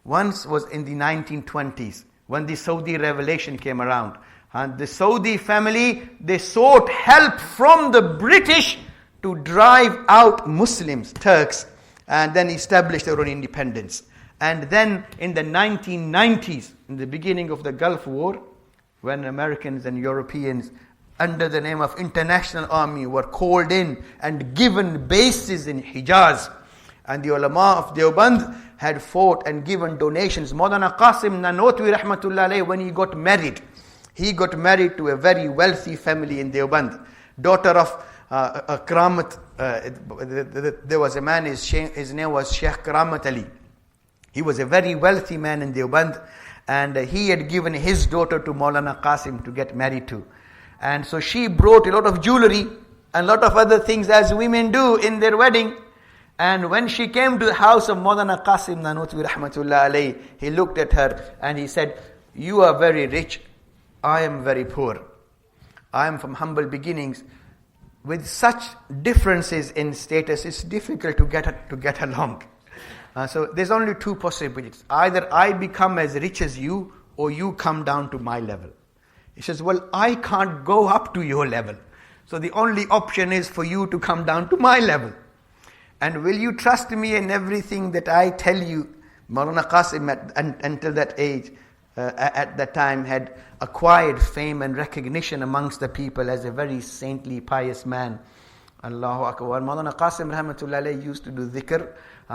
Once was in the 1920s when the Saudi revelation came around. And the Saudi family, they sought help from the British to drive out Muslims, Turks, and then establish their own independence. And then in the 1990s, in the beginning of the Gulf War, when Americans and Europeans under the name of International Army were called in and given bases in Hijaz, and the Ulama of Deoband had fought and given donations. Maulana Qasim Nanotwi rahmatullah alayhi, when he got married to a very wealthy family in Deoband, daughter of Karamat. There was a man, his name was Shaykh Karamat Ali. He was a very wealthy man in Deoband, and he had given his daughter to Maulana Qasim to get married to. And so she brought a lot of jewelry and a lot of other things as women do in their wedding. And when she came to the house of Maulana Qasim Nanotwi rahmatullah alayhi, he looked at her and he said, "You are very rich, I am very poor. I am from humble beginnings. With such differences in status, it's difficult to get along. So there's only two possibilities. Either I become as rich as you, or you come down to my level." He says, "Well, I can't go up to your level. So the only option is for you to come down to my level. And will you trust me in everything that I tell you?" Maulana Qasim until that age, at that time, had acquired fame and recognition amongst the people as a very saintly, pious man. Allahu Akbar. Maulana Qasim rahmatullah alayhi used to do dhikr.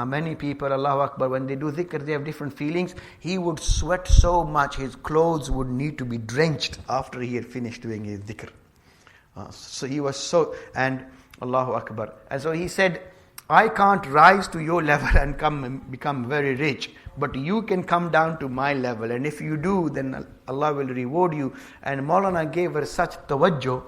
Many people, Allahu Akbar, when they do dhikr, they have different feelings. He would sweat so much, his clothes would need to be drenched after he had finished doing his dhikr. So he was and Allahu Akbar. And so he said, "I can't rise to your level and come and become very rich, but you can come down to my level. And if you do, then Allah will reward you." And Maulana gave her such tawajjuh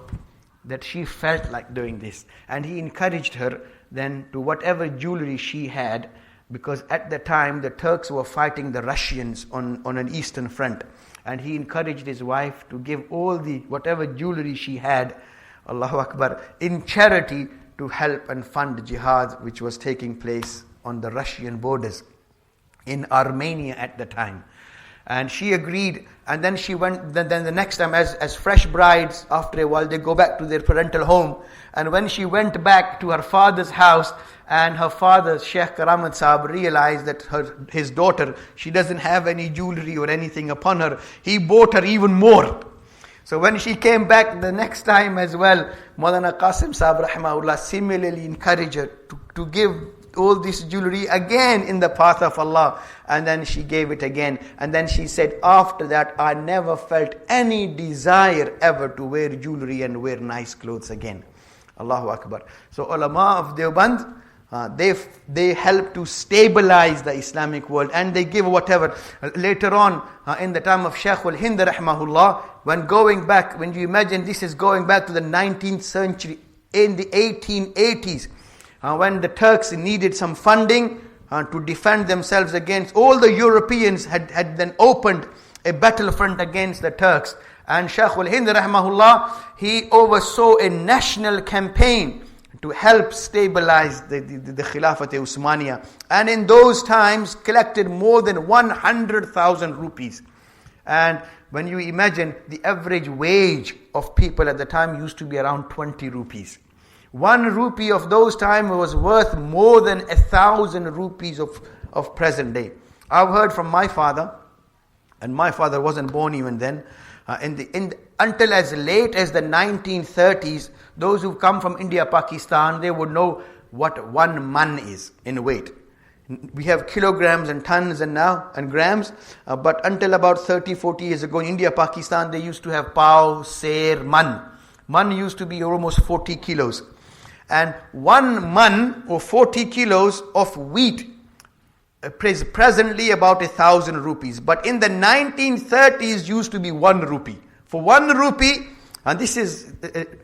that she felt like doing this. And he encouraged her then to whatever jewelry she had, because at the time the Turks were fighting the Russians on an eastern front. And he encouraged his wife to give all the whatever jewelry she had, Allahu Akbar, in charity to help and fund jihad which was taking place on the Russian borders in Armenia at the time. And she agreed, and then she went, then the next time as fresh brides, after a while they go back to their parental home. And when she went back to her father's house, and her father, Shaykh Karamat Sahab, realized that his daughter, she doesn't have any jewelry or anything upon her, he bought her even more. So when she came back the next time as well, Maulana Qasim Sahab rahimahullah similarly encouraged her to give all this jewelry again in the path of Allah. And then she gave it again. And then she said, "After that, I never felt any desire ever to wear jewelry and wear nice clothes again." Allahu Akbar. So ulama of Deoband, they help to stabilize the Islamic world, and they give whatever. Later on, in the time of Shaykh al-Hind rahimahullah, when you imagine this is going back to the 19th century, in the 1880s, when the Turks needed some funding to defend themselves against, all the Europeans had then opened a battlefront against the Turks. And Shaykh al-Hind rahimahullah, he oversaw a national campaign to help stabilize the Khilafat Usmaniya. And in those times, collected more than 100,000 rupees. And when you imagine, the average wage of people at the time used to be around 20 rupees. 1 rupee of those times was worth more than 1,000 rupees of present day. I've heard from my father, and my father wasn't born even then, until as late as the 1930s, those who come from India, Pakistan, they would know what 1 man is in weight. We have kilograms and tons and grams, but until about 30, 40 years ago in India, Pakistan, they used to have pav, ser, man. Man used to be almost 40 kilos. And 1 man or 40 kilos of wheat is presently about 1,000 rupees. But in the 1930s used to be 1 rupee. For 1 rupee, and this is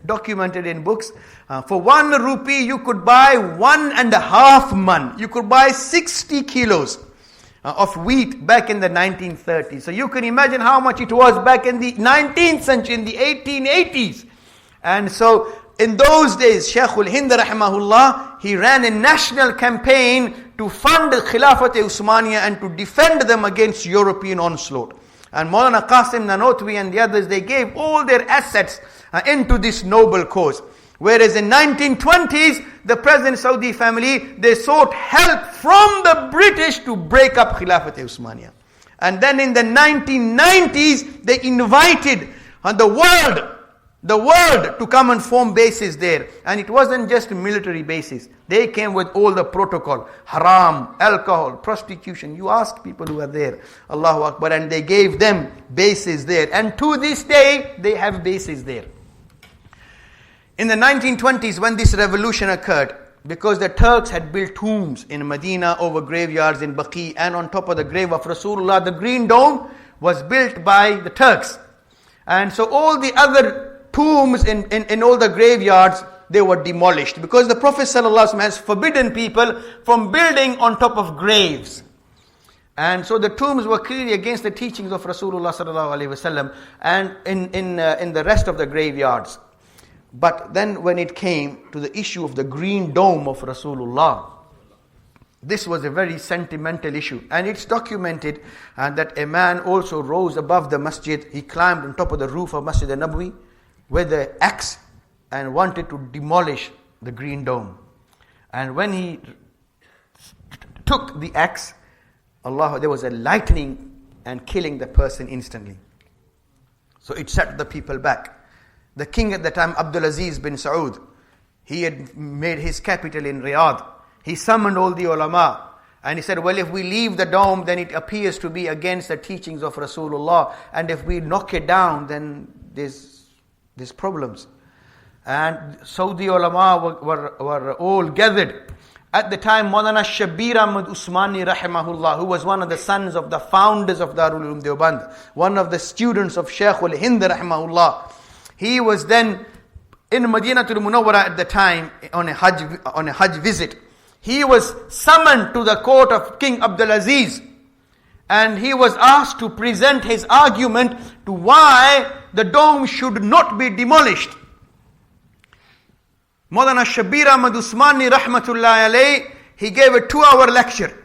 documented in books, for 1 rupee you could buy 1.5 man. You could buy 60 kilos of wheat back in the 1930s. So you can imagine how much it was back in the 19th century, in the 1880s. And so in those days, Shaykh al-Hind rahimahullah, he ran a national campaign to fund the Khilafat Usmaniya and to defend them against European onslaught. And Maulana Qasim, Nanotwi and the others, they gave all their assets into this noble cause. Whereas in 1920s, the present Saudi family, they sought help from the British to break up Khilafat Usmaniya. And then in the 1990s, they invited the world to come and form bases there. And it wasn't just military bases. They came with all the protocol, haram, alcohol, prostitution. You ask people who are there, Allahu Akbar, and they gave them bases there. And to this day, they have bases there. In the 1920s, when this revolution occurred, because the Turks had built tombs in Madina over graveyards in Baqi, and on top of the grave of Rasulullah, the green dome was built by the Turks. And so all the other tombs in all the graveyards, they were demolished, because the Prophet ﷺ has forbidden people from building on top of graves. And so the tombs were clearly against the teachings of Rasulullah ﷺ and in the rest of the graveyards. But then when it came to the issue of the green dome of Rasulullah, this was a very sentimental issue. And it's documented that a man also rose above the masjid. He climbed on top of the roof of Masjid al-Nabawi with the axe and wanted to demolish the green dome. And when he took the axe, there was a lightning and killing the person instantly. So it set the people back. The king at the time, Abdulaziz bin Saud, he had made his capital in Riyadh. He summoned all the ulama and he said, well, if we leave the dome, then it appears to be against the teachings of Rasulullah. And if we knock it down, then there's problems. And Saudi ulama were all gathered. At the time, Maulana Shabbir Ahmad Usmani rahimahullah, who was one of the sons of the founders of Darul Deoband, one of the students of Shaykh al-Hind rahimahullah, he was then in Madinatul Munawwara at the time on a Hajj visit. He was summoned to the court of King Abdulaziz, and he was asked to present his argument to why the dome should not be demolished. Maulana Shabbir Ahmad Usmani rahmatullahi alayhi, he gave a 2-hour lecture,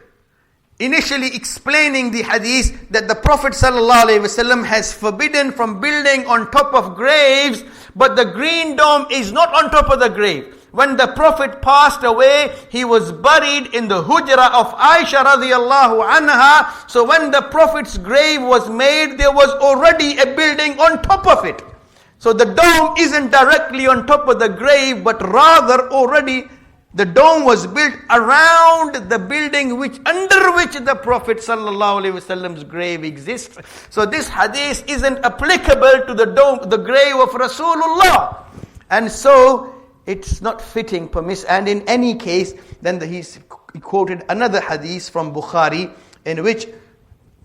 initially explaining the hadith that the Prophet sallallahu alaihi wasallam has forbidden from building on top of graves, but the green dome is not on top of the grave. When the Prophet passed away, he was buried in the hujra of Aisha radiyallahu anha. So when the Prophet's grave was made, there was already a building on top of it. So the dome isn't directly on top of the grave, but rather already the dome was built around the building under which the Prophet sallallahu alaihi wasallam's grave exists. So this hadith isn't applicable to the grave of Rasulullah. And so it's not fitting, and in any case, then he quoted another hadith from Bukhari in which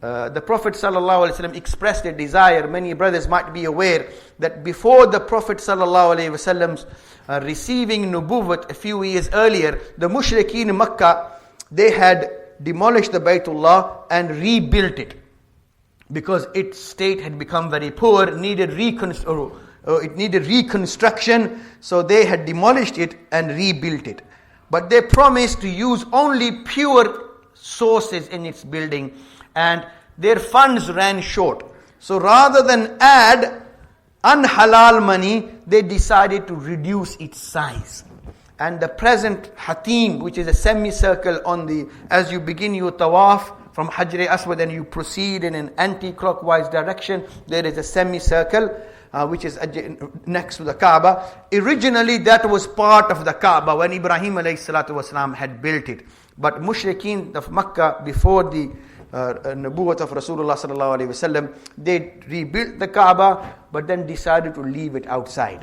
the Prophet ﷺ expressed a desire. Many brothers might be aware that before the Prophet ﷺ's receiving nubuwwat a few years earlier, the mushrikeen in Makkah, they had demolished the Baytullah and rebuilt it because its state had become very poor, it needed reconstruction, so they had demolished it and rebuilt it. But they promised to use only pure sources in its building, and their funds ran short. So rather than add unhalal money, they decided to reduce its size. And the present hatim, which is a semicircle as you begin your tawaf from Hajr Aswad and you proceed in an anti-clockwise direction, there is a semicircle which is next to the Kaaba. Originally that was part of the Kaaba when Ibrahim ﷺ had built it. But mushrikeen of Makkah, before the nubuwwat of Rasulullah ﷺ, they rebuilt the Kaaba but then decided to leave it outside.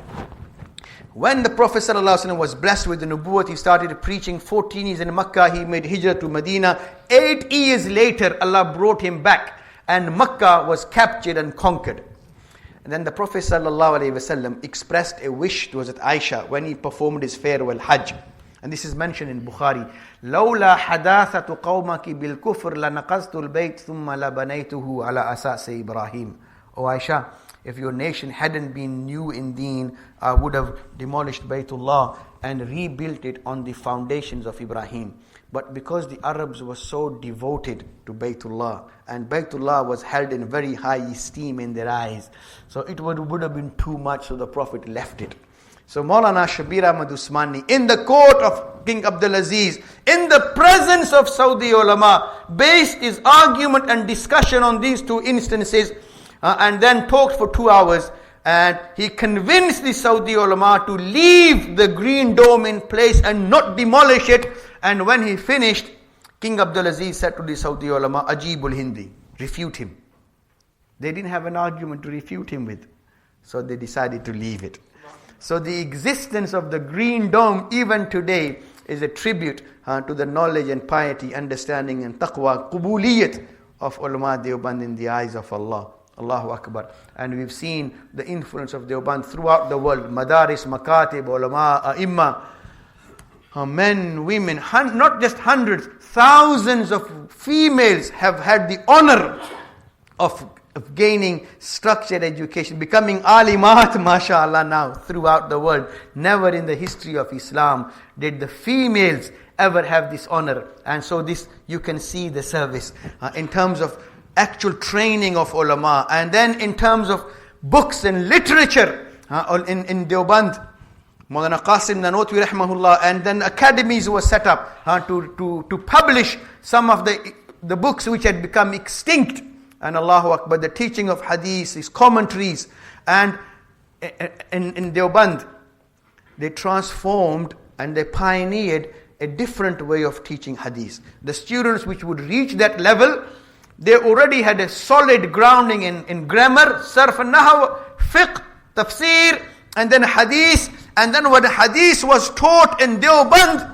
When the Prophet ﷺ was blessed with the nubuwwat, he started preaching 14 years in Makkah. He made hijrah to Madina. 8 years later, Allah brought him back and Makkah was captured and conquered. And then the Prophet ﷺ expressed a wish towards Aisha when he performed his farewell Hajj. And this is mentioned in Bukhari. لَوْلَا حَدَاثَةُ قَوْمَكِ بِالْكُفْرِ لَنَقَزْتُ الْبَيْتِ ثُمَّ لَبَنَيْتُهُ عَلَى أَسَاسِ إِبْرَاهِيمَ. O Aisha, if your nation hadn't been new in deen, I would have demolished Baytullah and rebuilt it on the foundations of Ibrahim. But because the Arabs were so devoted to Baytullah, and Baytullah was held in very high esteem in their eyes, so it would have been too much, so the Prophet left it. So Maulana Shabir Ahmad Usmani, in the court of King Abdulaziz, in the presence of Saudi ulama, based his argument and discussion on these two instances, and then talked for 2 hours, and he convinced the Saudi ulama to leave the green dome in place and not demolish it. And when he finished, King Abdulaziz said to the Saudi ulama, Ajibul Hindi, refute him. They didn't have an argument to refute him with, so they decided to leave it. So the existence of the green dome even today is a tribute to the knowledge and piety, understanding and taqwa, qubuliyat of ulama Deoband in the eyes of Allah. Allahu Akbar. And we've seen the influence of Deoband throughout the world. Madaris, makatib, ulama, a'imma, men, women, not just hundreds, thousands of females have had the honor of gaining structured education, becoming alimat, mashallah, now throughout the world. Never in the history of Islam did the females ever have this honor. And so this, you can see the service in terms of actual training of ulama, and then in terms of books and literature in Deoband, Maulana Qasim Nanotwi rahmahullah, and then academies were set up to publish some of the books which had become extinct. And Allahu Akbar, the teaching of hadith, his commentaries, and in Deoband, they transformed and they pioneered a different way of teaching hadith. The students which would reach that level, they already had a solid grounding in grammar, sarf and nahaw, fiqh, tafsir, and then hadith. And then when hadith was taught in Deoband,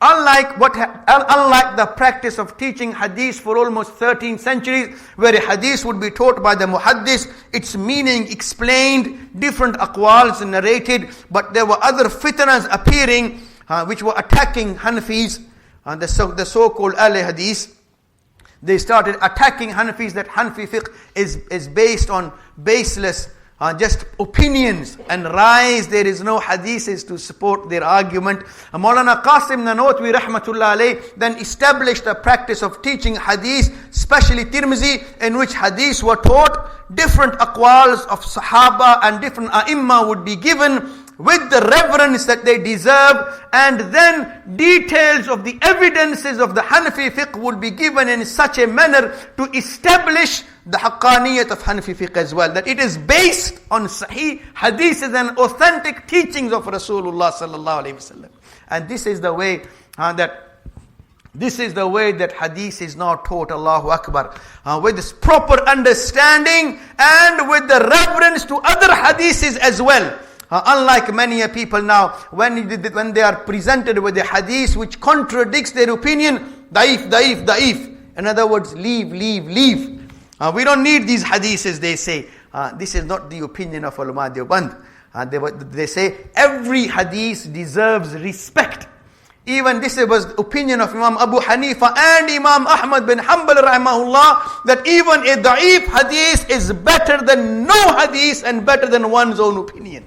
unlike the practice of teaching hadith for almost 13 centuries, where a hadith would be taught by the muhaddis, its meaning explained, different aqwals narrated, but there were other fitnas appearing which were attacking Hanafis, the so-called Ahl Hadith. They started attacking Hanafis, that Hanafi fiqh is based on baseless just opinions and rise. There is no hadiths to support their argument. Maulana Qasim Nanotwi rahmatullah alayh then established a practice of teaching hadith, especially Tirmizi, in which hadiths were taught. Different aqwals of Sahaba and different A'imma would be given with the reverence that they deserve, and then details of the evidences of the Hanafi fiqh would be given in such a manner to establish the haqqaniyat of Hanafi fiqh as well, that it is based on sahih hadiths and authentic teachings of Rasulullah sallallahu alaihi wasallam. And this is the way that hadith is now taught, Allahu Akbar, with this proper understanding and with the reverence to other hadiths as well. Unlike many people now, when they are presented with a hadith which contradicts their opinion, daif, daif, daif. In other words, leave. We don't need these hadiths, they say. This is not the opinion of Ulama Deoband. They say every hadith deserves respect. Even this was the opinion of Imam Abu Hanifa and Imam Ahmad bin Hanbal rahimahullah, that even a da'if hadith is better than no hadith and better than one's own opinion.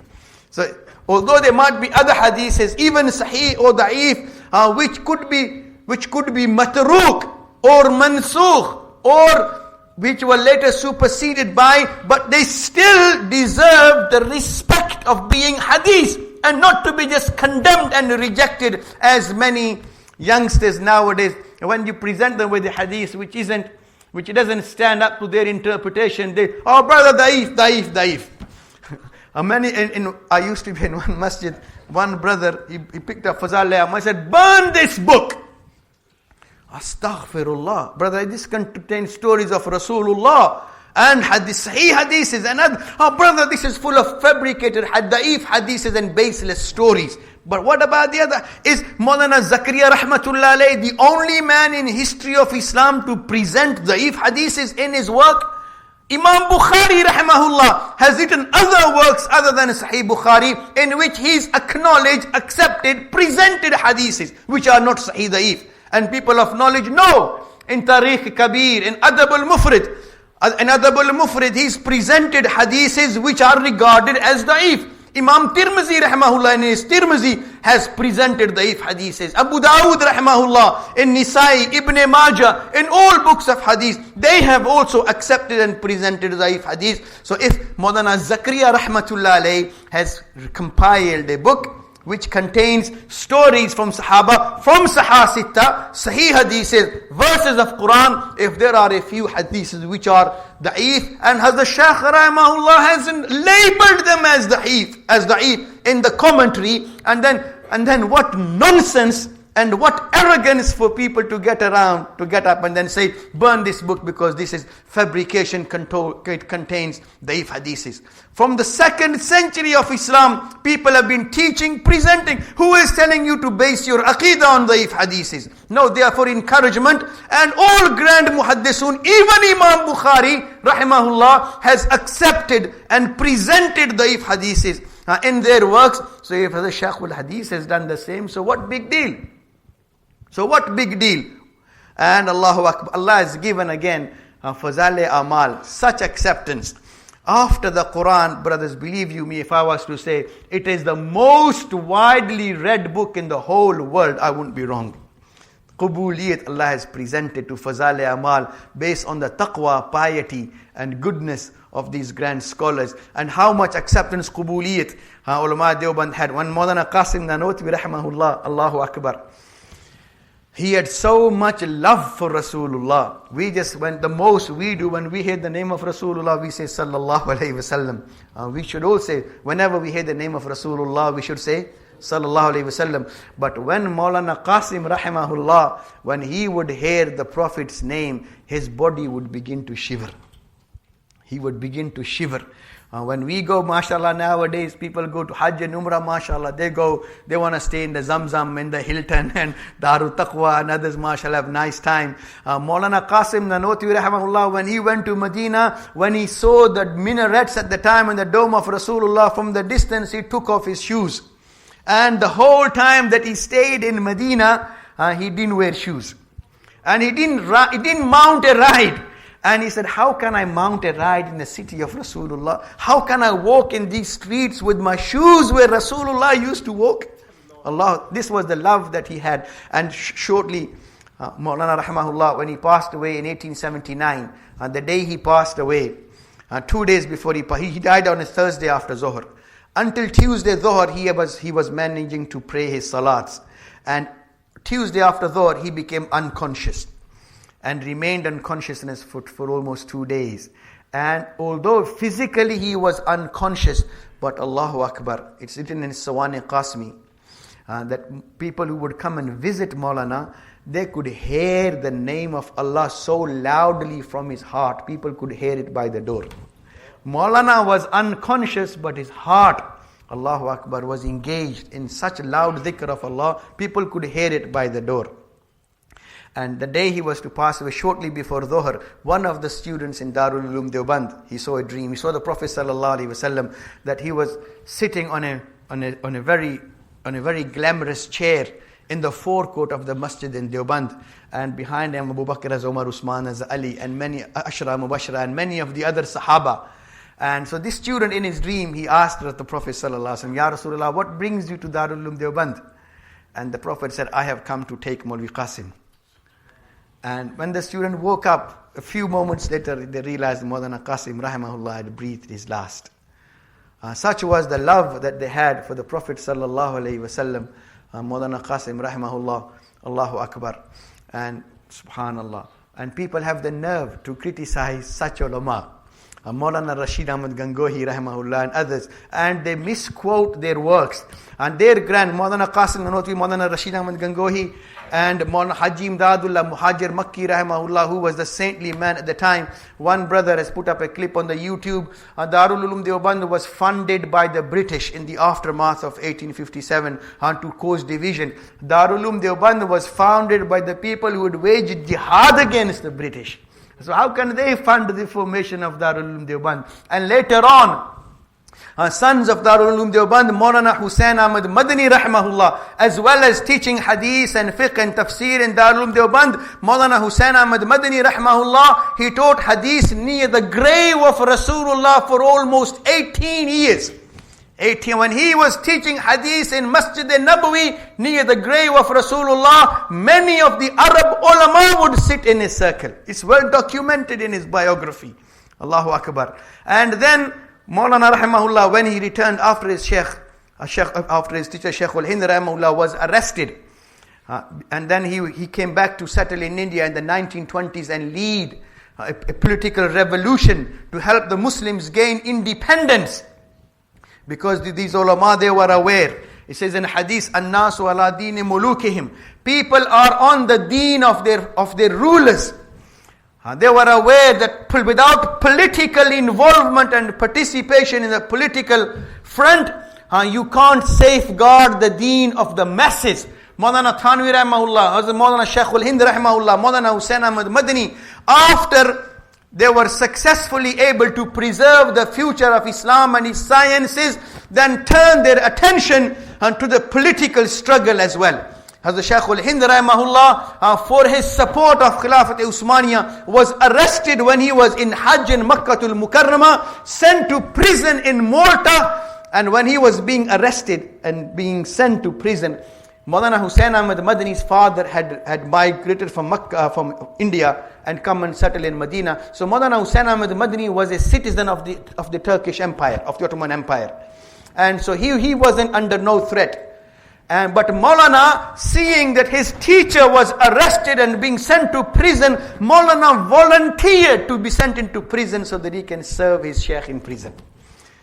So, although there might be other hadiths, even sahih or da'if, which could be matruk or mansukh, or which were later superseded by, but they still deserve the respect of being hadith, and not to be just condemned and rejected as many youngsters nowadays. When you present them with a hadith which doesn't stand up to their interpretation, they, oh brother, daif. I used to be in one masjid, one brother, he picked up Fazal I said, burn this book. Astaghfirullah. Brother, this contains stories of Rasulullah and sahih hadiths, and brother, this is full of fabricated da'if hadiths and baseless stories. But what about the other? Is Maulana Zakaria rahmatullah alayhi the only man in history of Islam to present da'if hadiths in his work? Imam Bukhari rahimahullah has written other works other than Sahih Bukhari, in which he's acknowledged, accepted, presented hadiths which are not Sahih da'if. And people of knowledge know, in Tarikh Kabir, in Adab al-Mufrid, he's presented hadiths which are regarded as da'if. Imam Tirmizi rahimahullah in his Tirmizi has presented da'if hadiths. Abu Dawud rahimahullah in Nisai, Ibn Majah, in all books of hadith, they have also accepted and presented da'if hadith. So if Maulana Zakaria rahmatullah alayhi has compiled a book which contains stories from Sahaba, from Sahih Sitta, Sahih Hadiths, verses of Quran, if there are a few hadiths which are da'if, and the Shaykh rahimahullah hasn't labeled them as da'if in the commentary, and then what nonsense and what arrogance for people to get up and then say, burn this book because this is fabrication, it contains da'if hadiths. From the 2nd century of Islam, people have been teaching, presenting. Who is telling you to base your aqidah on da'if hadiths? No, they are for encouragement. And all grand muhaddisun, even Imam Bukhari, rahimahullah, has accepted and presented da'if hadiths in their works. So if the Shaykh al-Hadith has done the same, so what big deal? And Allahu Akbar, Allah has given again Fazal Amal, such acceptance. After the Quran, brothers, believe you me, if I was to say, it is the most widely read book in the whole world, I wouldn't be wrong. Qubuliyat Allah has presented to Fazal Amal based on the taqwa, piety and goodness of these grand scholars, and how much acceptance Qubuliyat Ulama Deoband had. One Maulana Qasim Nanotwi rahimahullah, Allahu Akbar, he had so much love for Rasulullah. The most we do when we hear the name of Rasulullah, we say Sallallahu Alaihi Wasallam. We should all say, whenever we hear the name of Rasulullah, we should say Sallallahu Alaihi Wasallam. But when Maulana Qasim rahimahullah, when he would hear the Prophet's name, his body would begin to shiver. He would begin to shiver. When we go, mashallah, nowadays, people go to Hajj and Umrah, mashallah, they want to stay in the Zamzam, in the Hilton and Darul Taqwa, and others, mashallah, have nice time. Maulana Qasim Nanotwi rahimahullah, when he went to Madina, when he saw the minarets at the time and the dome of Rasulullah from the distance, he took off his shoes. And the whole time that he stayed in Medina, he didn't wear shoes. And he didn't mount a ride. And he said, how can I mount a ride in the city of Rasulullah? How can I walk in these streets with my shoes where Rasulullah used to walk? Allah, this was the love that he had. And shortly, Maulana rahimahullah, when he passed away in 1879, the day he passed away, 2 days before he died on a Thursday after Zohar. Until Tuesday Zohar, he was managing to pray his salats. And Tuesday after Zohar, he became unconscious and remained unconsciousness for almost 2 days. And although physically he was unconscious, but Allahu Akbar, it's written in Sawani Qasmi, that people who would come and visit Maulana, they could hear the name of Allah so loudly from his heart, people could hear it by the door. Maulana was unconscious, but his heart Allahu Akbar, was engaged in such loud dhikr of Allah, people could hear it by the door. And the day he was to pass away, shortly before Dhuhr, one of the students in Darul Uloom Deoband, he saw a dream. He saw the Prophet ﷺ, that he was sitting on a very glamorous chair in the forecourt of the Masjid in Deoband, and behind him Abu Bakr as Umar, Usman as Ali, and many Ashra Mubashra, and many of the other Sahaba. And so this student in his dream, he asked the Prophet ﷺ, Ya Rasulullah, what brings you to Darul Uloom Deoband? And the Prophet said, I have come to take Maulana Qasim. And when the student woke up, a few moments later, they realized Maulana Qasim rahimahullah had breathed his last. Such was the love that they had for the Prophet sallallahu alaihi wasallam. Maulana Qasim rahimahullah, Allahu Akbar. And subhanallah. And people have the nerve to criticize such ulama. Maulana Rashid Ahmad Gangohi rahimahullah and others. And they misquote their works. And their Maulana Qasim Nanotwi, Maulana Rashid Ahmad Gangohi, and Maulana Haji Imdadullah Muhajir Makki rahimahullah, who was the saintly man at the time. One brother has put up a clip on the YouTube. Darul Uloom Deoband was funded by the British in the aftermath of 1857 to cause division. Darul Uloom Deoband was founded by the people who would wage jihad against the British. So how can they fund the formation of Darul Uloom Deoband? And later on, sons of Darul Uloom Deoband, Maulana Hussain Ahmad Madani rahimahullah, as well as teaching hadith and fiqh and tafsir in Darul Uloom Deoband, Maulana Hussain Ahmad Madani rahimahullah, he taught hadith near the grave of Rasulullah for almost 18 years. When he was teaching hadith in Masjid al-Nabawi near the grave of Rasulullah, many of the Arab ulama would sit in his circle. It's well documented in his biography. Allahu Akbar. And then Maulana rahimahullah, when he returned after his after his teacher Shaykh al-Hind rahimahullah was arrested, and then he came back to settle in India in the 1920s and lead a political revolution to help the Muslims gain independence. Because these ulama, they were aware. It says in hadith, "An-nasu ala dini mulukihim." People are on the deen of their rulers. They were aware that without political involvement and participation in the political front, you can't safeguard the deen of the masses. Maulana Thanwi rahimahullah, Maulana Shaykh al-Hind rahimahullah, Maulana Hussain Ahmad Madani, after they were successfully able to preserve the future of Islam and its sciences, then turned their attention to the political struggle as well. Hazrat Shaykh al-Hind rahimahullah, for his support of Khilafat Usmaniya, was arrested when he was in Hajj in Makkatul Mukarramah, sent to prison in Malta. And when he was being arrested and being sent to prison, Maulana Hussain Ahmad Madani's father had migrated from Makkah, from India, and come and settle in Madina. So Maulana Hussain Ahmad Madani was a citizen of the Turkish Empire, of the Ottoman Empire. And so he wasn't under no threat. But Maulana, seeing that his teacher was arrested and being sent to prison, Maulana volunteered to be sent into prison so that he can serve his Shaykh in prison.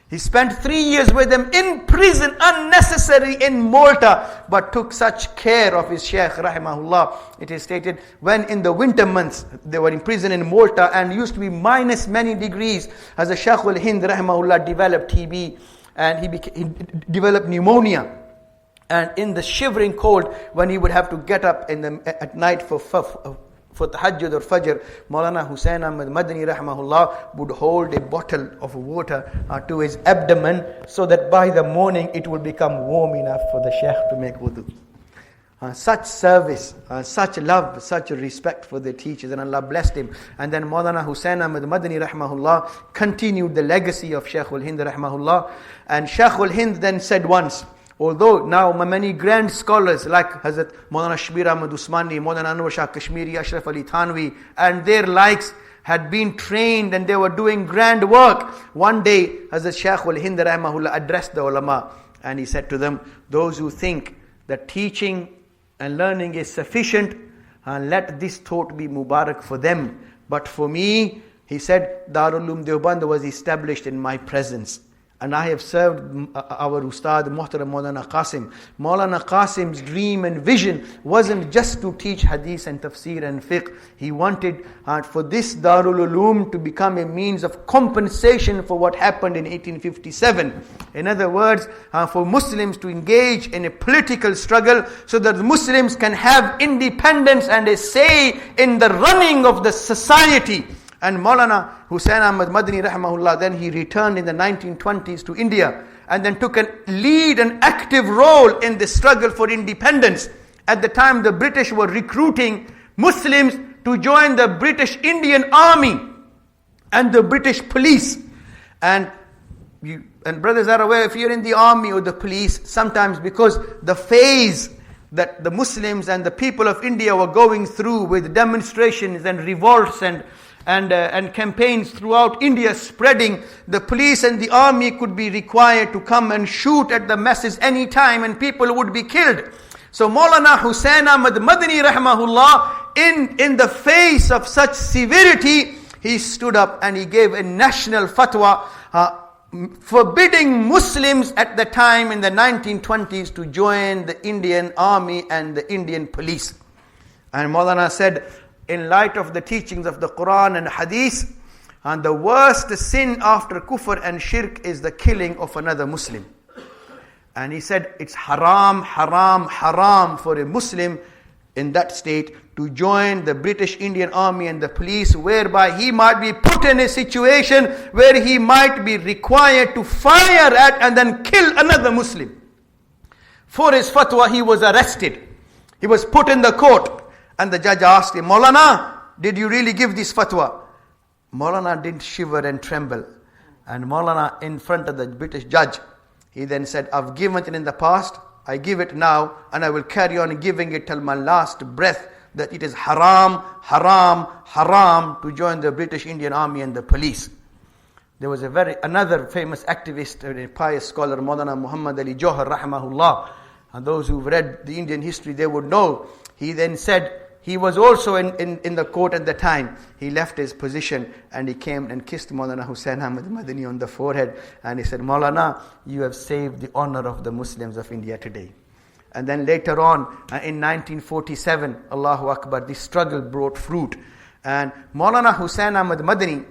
He spent 3 years with them in prison, unnecessary in Malta, but took such care of his Shaykh rahimahullah. It is stated when in the winter months they were in prison in Malta and used to be minus many degrees, as the Shaykh al-Hind rahimahullah developed TB and he developed pneumonia. And in the shivering cold, when he would have to get up at night for tahajjud or fajr, Maulana Hussain Ahmad Madani rahimahullah would hold a bottle of water to his abdomen, so that by the morning it would become warm enough for the Shaykh to make wudu. Such service, such love, such respect for the teachers, and Allah blessed him. And then Maulana Hussain Ahmad Madani rahimahullah continued the legacy of Shaykh al-Hind rahimahullah. And Shaykh al-Hind then said once, although now many grand scholars like Hazrat Maulana Shabir Ahmad Usmani, Maulana Anwar Shah Kashmiri, Ashraf Ali Thanwi and their likes had been trained and they were doing grand work, one day Hazrat Shaykh al-Hind rahimahullah addressed the ulama and he said to them, those who think that teaching and learning is sufficient, let this thought be Mubarak for them. But for me, he said, Darul Uloom Deoband was established in my presence. And I have served our Ustad Muhtaram Maulana Qasim. Maulana Qasim's dream and vision wasn't just to teach hadith and tafsir and fiqh. He wanted for this Darul Uloom to become a means of compensation for what happened in 1857. In other words, for Muslims to engage in a political struggle so that Muslims can have independence and a say in the running of the society. And Maulana Hussain Ahmad Madani rahimahullah, then he returned in the 1920s to India and then took a lead and active role in the struggle for independence. At the time, the British were recruiting Muslims to join the British Indian Army and the British police. And brothers are aware, if you're in the army or the police, sometimes because the phase that the Muslims and the people of India were going through with demonstrations and revolts and campaigns throughout India spreading, the police and the army could be required to come and shoot at the masses any time and people would be killed. So Maulana Hussain Ahmad Madani rahimahullah, in the face of such severity, he stood up and he gave a national fatwa forbidding Muslims at the time in the 1920s to join the Indian army and the Indian police. And Maulana said, in light of the teachings of the Quran and Hadith, and the worst sin after kufr and shirk is the killing of another Muslim. And he said it's haram, haram, haram for a Muslim in that state to join the British Indian Army and the police, whereby he might be put in a situation where he might be required to fire at and then kill another Muslim. For his fatwa, he was arrested. He was put in the court. And the judge asked him, Maulana, did you really give this fatwa? Maulana didn't shiver and tremble. And Maulana, in front of the British judge, he then said, I've given it in the past, I give it now, and I will carry on giving it till my last breath, that it is haram, haram, haram to join the British Indian Army and the police. There was another famous activist, a pious scholar, Maulana Muhammad Ali Johar rahimahullah. And those who've read the Indian history, they would know. He then said, he was also in the court at the time. He left his position and he came and kissed Maulana Hussain Ahmad Madani on the forehead. And he said, Maulana, you have saved the honor of the Muslims of India today. And then later on, in 1947, Allahu Akbar, this struggle brought fruit. And Maulana Hussain Ahmad Madani,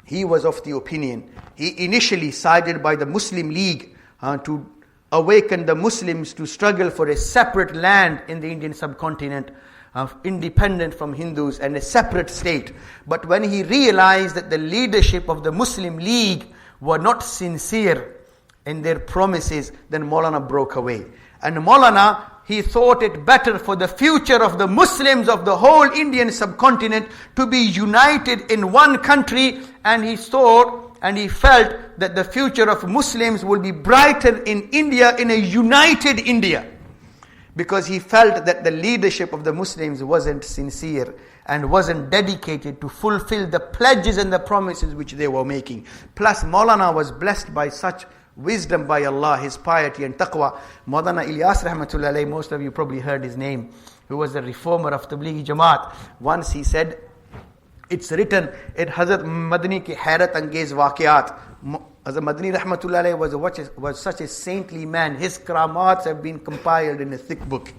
he was of the opinion, he initially sided by the Muslim League to awaken the Muslims to struggle for a separate land in the Indian subcontinent, independent from Hindus and a separate state. But when he realized that the leadership of the Muslim League were not sincere in their promises, then Maulana broke away. And Maulana, he thought it better for the future of the Muslims of the whole Indian subcontinent to be united in one country, and he thought and he felt that the future of Muslims will be brighter in India, in a united India. Because he felt that the leadership of the Muslims wasn't sincere and wasn't dedicated to fulfill the pledges and the promises which they were making. Plus Maulana was blessed by such wisdom by Allah, his piety and taqwa. Maulana Ilyas rahmatullah alayhi, most of you probably heard his name, who was the reformer of Tablighi Jamaat. Once he said, it's written in Hazrat Madani ki Hayrat Angez Waqiyat. Hazrat Madani rahmatullah alayhi was such a saintly man. His karamats have been compiled in a thick book.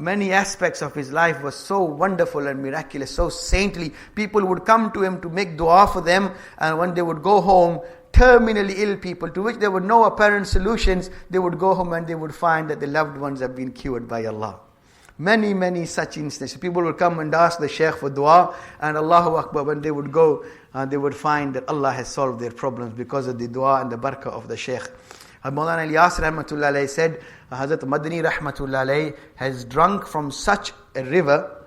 Many aspects of his life was so wonderful and miraculous, so saintly. People would come to him to make dua for them, and when they would go home, terminally ill people to which there were no apparent solutions, they would go home and they would find that the loved ones have been cured by Allah. Many, many such instances. People would come and ask the Shaykh for dua, and Allahu Akbar, when they would go, they would find that Allah has solved their problems because of the dua and the barakah of the Shaykh. Maulana Ilyas rahmatullah alayhi said, Hazrat Madani rahmatullah alayhi has drunk from such a river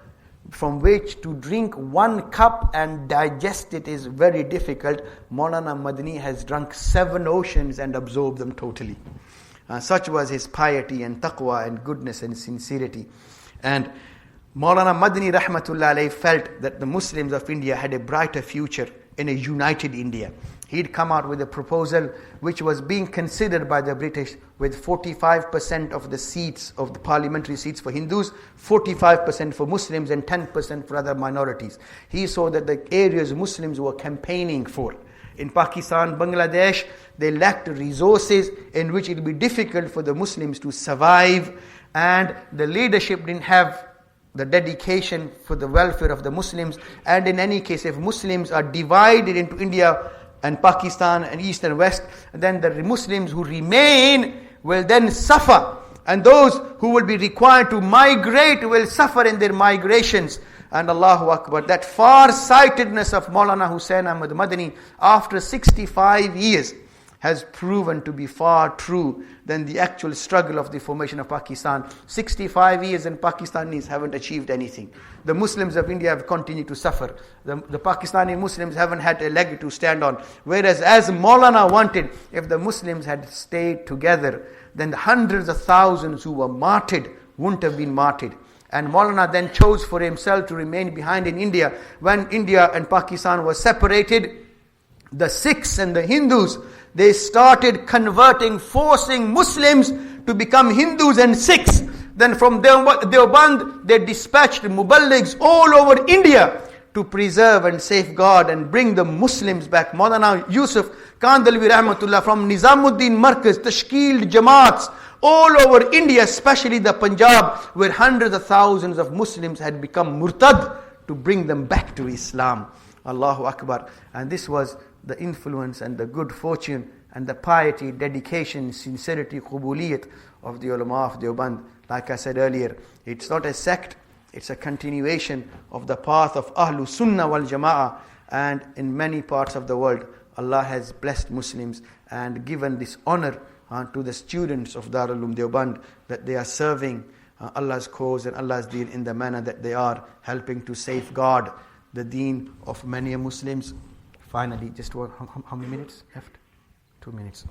from which to drink one cup and digest it is very difficult. Maulana Madani has drunk 7 oceans and absorbed them totally. Such was his piety and taqwa and goodness and sincerity. And Maulana Madani rahmatullah alayhi felt that the Muslims of India had a brighter future in a united India. He'd come out with a proposal which was being considered by the British, with 45% of the seats, of the parliamentary seats for Hindus, 45% for Muslims and 10% for other minorities. He saw that the areas Muslims were campaigning for In Pakistan, Bangladesh, they lacked resources in which it would be difficult for the Muslims to survive, and the leadership didn't have the dedication for the welfare of the Muslims. And in any case, if Muslims are divided into India and Pakistan and East and West, then the Muslims who remain will then suffer. And those who will be required to migrate will suffer in their migrations. And Allahu Akbar, that far-sightedness of Maulana Hussain Ahmad Madani after 65 years has proven to be far true than the actual struggle of the formation of Pakistan. 65 years and Pakistanis haven't achieved anything. The Muslims of India have continued to suffer. The Pakistani Muslims haven't had a leg to stand on. Whereas as Maulana wanted, if the Muslims had stayed together, then the hundreds of thousands who were martyred wouldn't have been martyred. And Maulana then chose for himself to remain behind in India. When India and Pakistan were separated, the Sikhs and the Hindus, they started converting, forcing Muslims to become Hindus and Sikhs. Then from Deoband, they dispatched muballighs all over India to preserve and safeguard and bring the Muslims back. Maulana Yusuf Kandalvi Rahmatullah from Nizamuddin Markaz, Tashkil Jamaats, all over India, especially the Punjab, where hundreds of thousands of Muslims had become murtad, to bring them back to Islam. Allahu Akbar. And this was the influence and the good fortune and the piety, dedication, sincerity, qubuliyat of the ulama of Deoband. Like I said earlier, it's not a sect, it's a continuation of the path of Ahlus Sunnah wal Jama'ah. And in many parts of the world, Allah has blessed Muslims and given this honor to the students of Darul Deoband, that they are serving Allah's cause and Allah's deen in the manner that they are, helping to safeguard the deen of many Muslims. Finally, just how many minutes left? 2 minutes.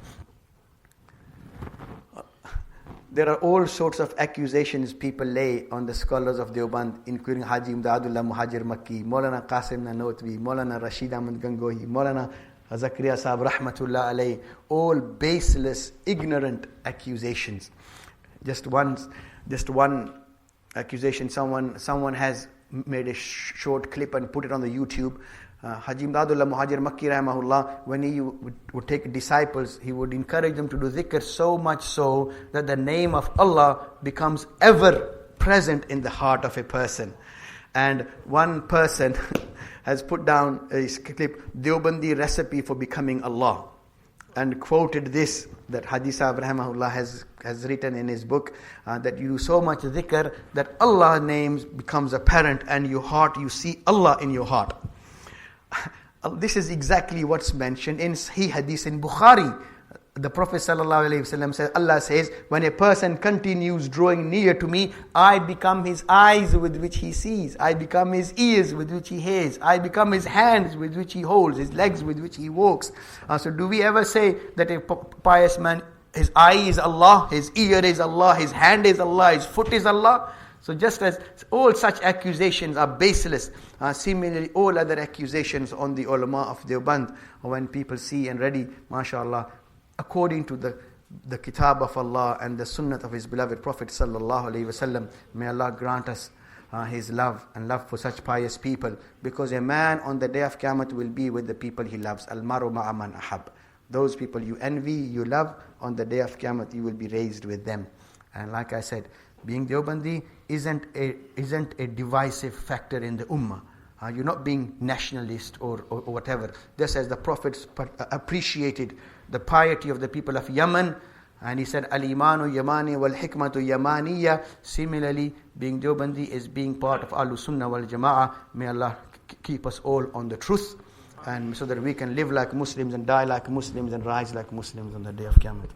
There are all sorts of accusations people lay on the scholars of Deoband, including Haji Imdadullah Muhajir Makki, Maulana Qasim Nanotwi, Maulana Rashid Ahmad Gangohi, Maulana Zakaria Sahab Rahmatullah Alayhi, all baseless, ignorant accusations. Just one accusation. Someone has made a short clip and put it on the YouTube. Haji Imdadullah Muhajir Makki Rahmahullah, when he would take disciples, he would encourage them to do dhikr, so much so that the name of Allah becomes ever present in the heart of a person. And one person has put down a clip, Deobandi recipe for becoming Allah, and quoted this, that Haji Sahib Rahmahullah has written in his book, that you do so much dhikr that Allah's name becomes apparent, and you see Allah in your heart. This is exactly what's mentioned in Sahih Hadith in Bukhari. The Prophet ﷺ says, Allah says, when a person continues drawing near to me, I become his eyes with which he sees, I become his ears with which he hears, I become his hands with which he holds, his legs with which he walks. So do we ever say that a pious man, his eye is Allah, his ear is Allah, his hand is Allah, his foot is Allah? So just as all such accusations are baseless, similarly all other accusations on the ulama of Deoband, when people see and ready, mashallah, according to the kitab of Allah and the sunnah of His beloved Prophet sallallahu alaihi wasallam, may Allah grant us His love and love for such pious people, because a man on the day of Qiyamah will be with the people he loves. Al-maru ma'a man ahab. Those people you envy, you love, on the day of Qiyamah you will be raised with them. And like I said, being Deobandi isn't a divisive factor in the ummah. You're not being nationalist or whatever. Just as the Prophet appreciated the piety of the people of Yemen, and he said, Al-imanu yamani wal hikmatu yamaniya. Similarly, being Deobandi is being part of Ahlus Sunnah wal Jama'ah. May Allah keep us all on the truth, and so that we can live like Muslims and die like Muslims and rise like Muslims on the day of Qiyamah.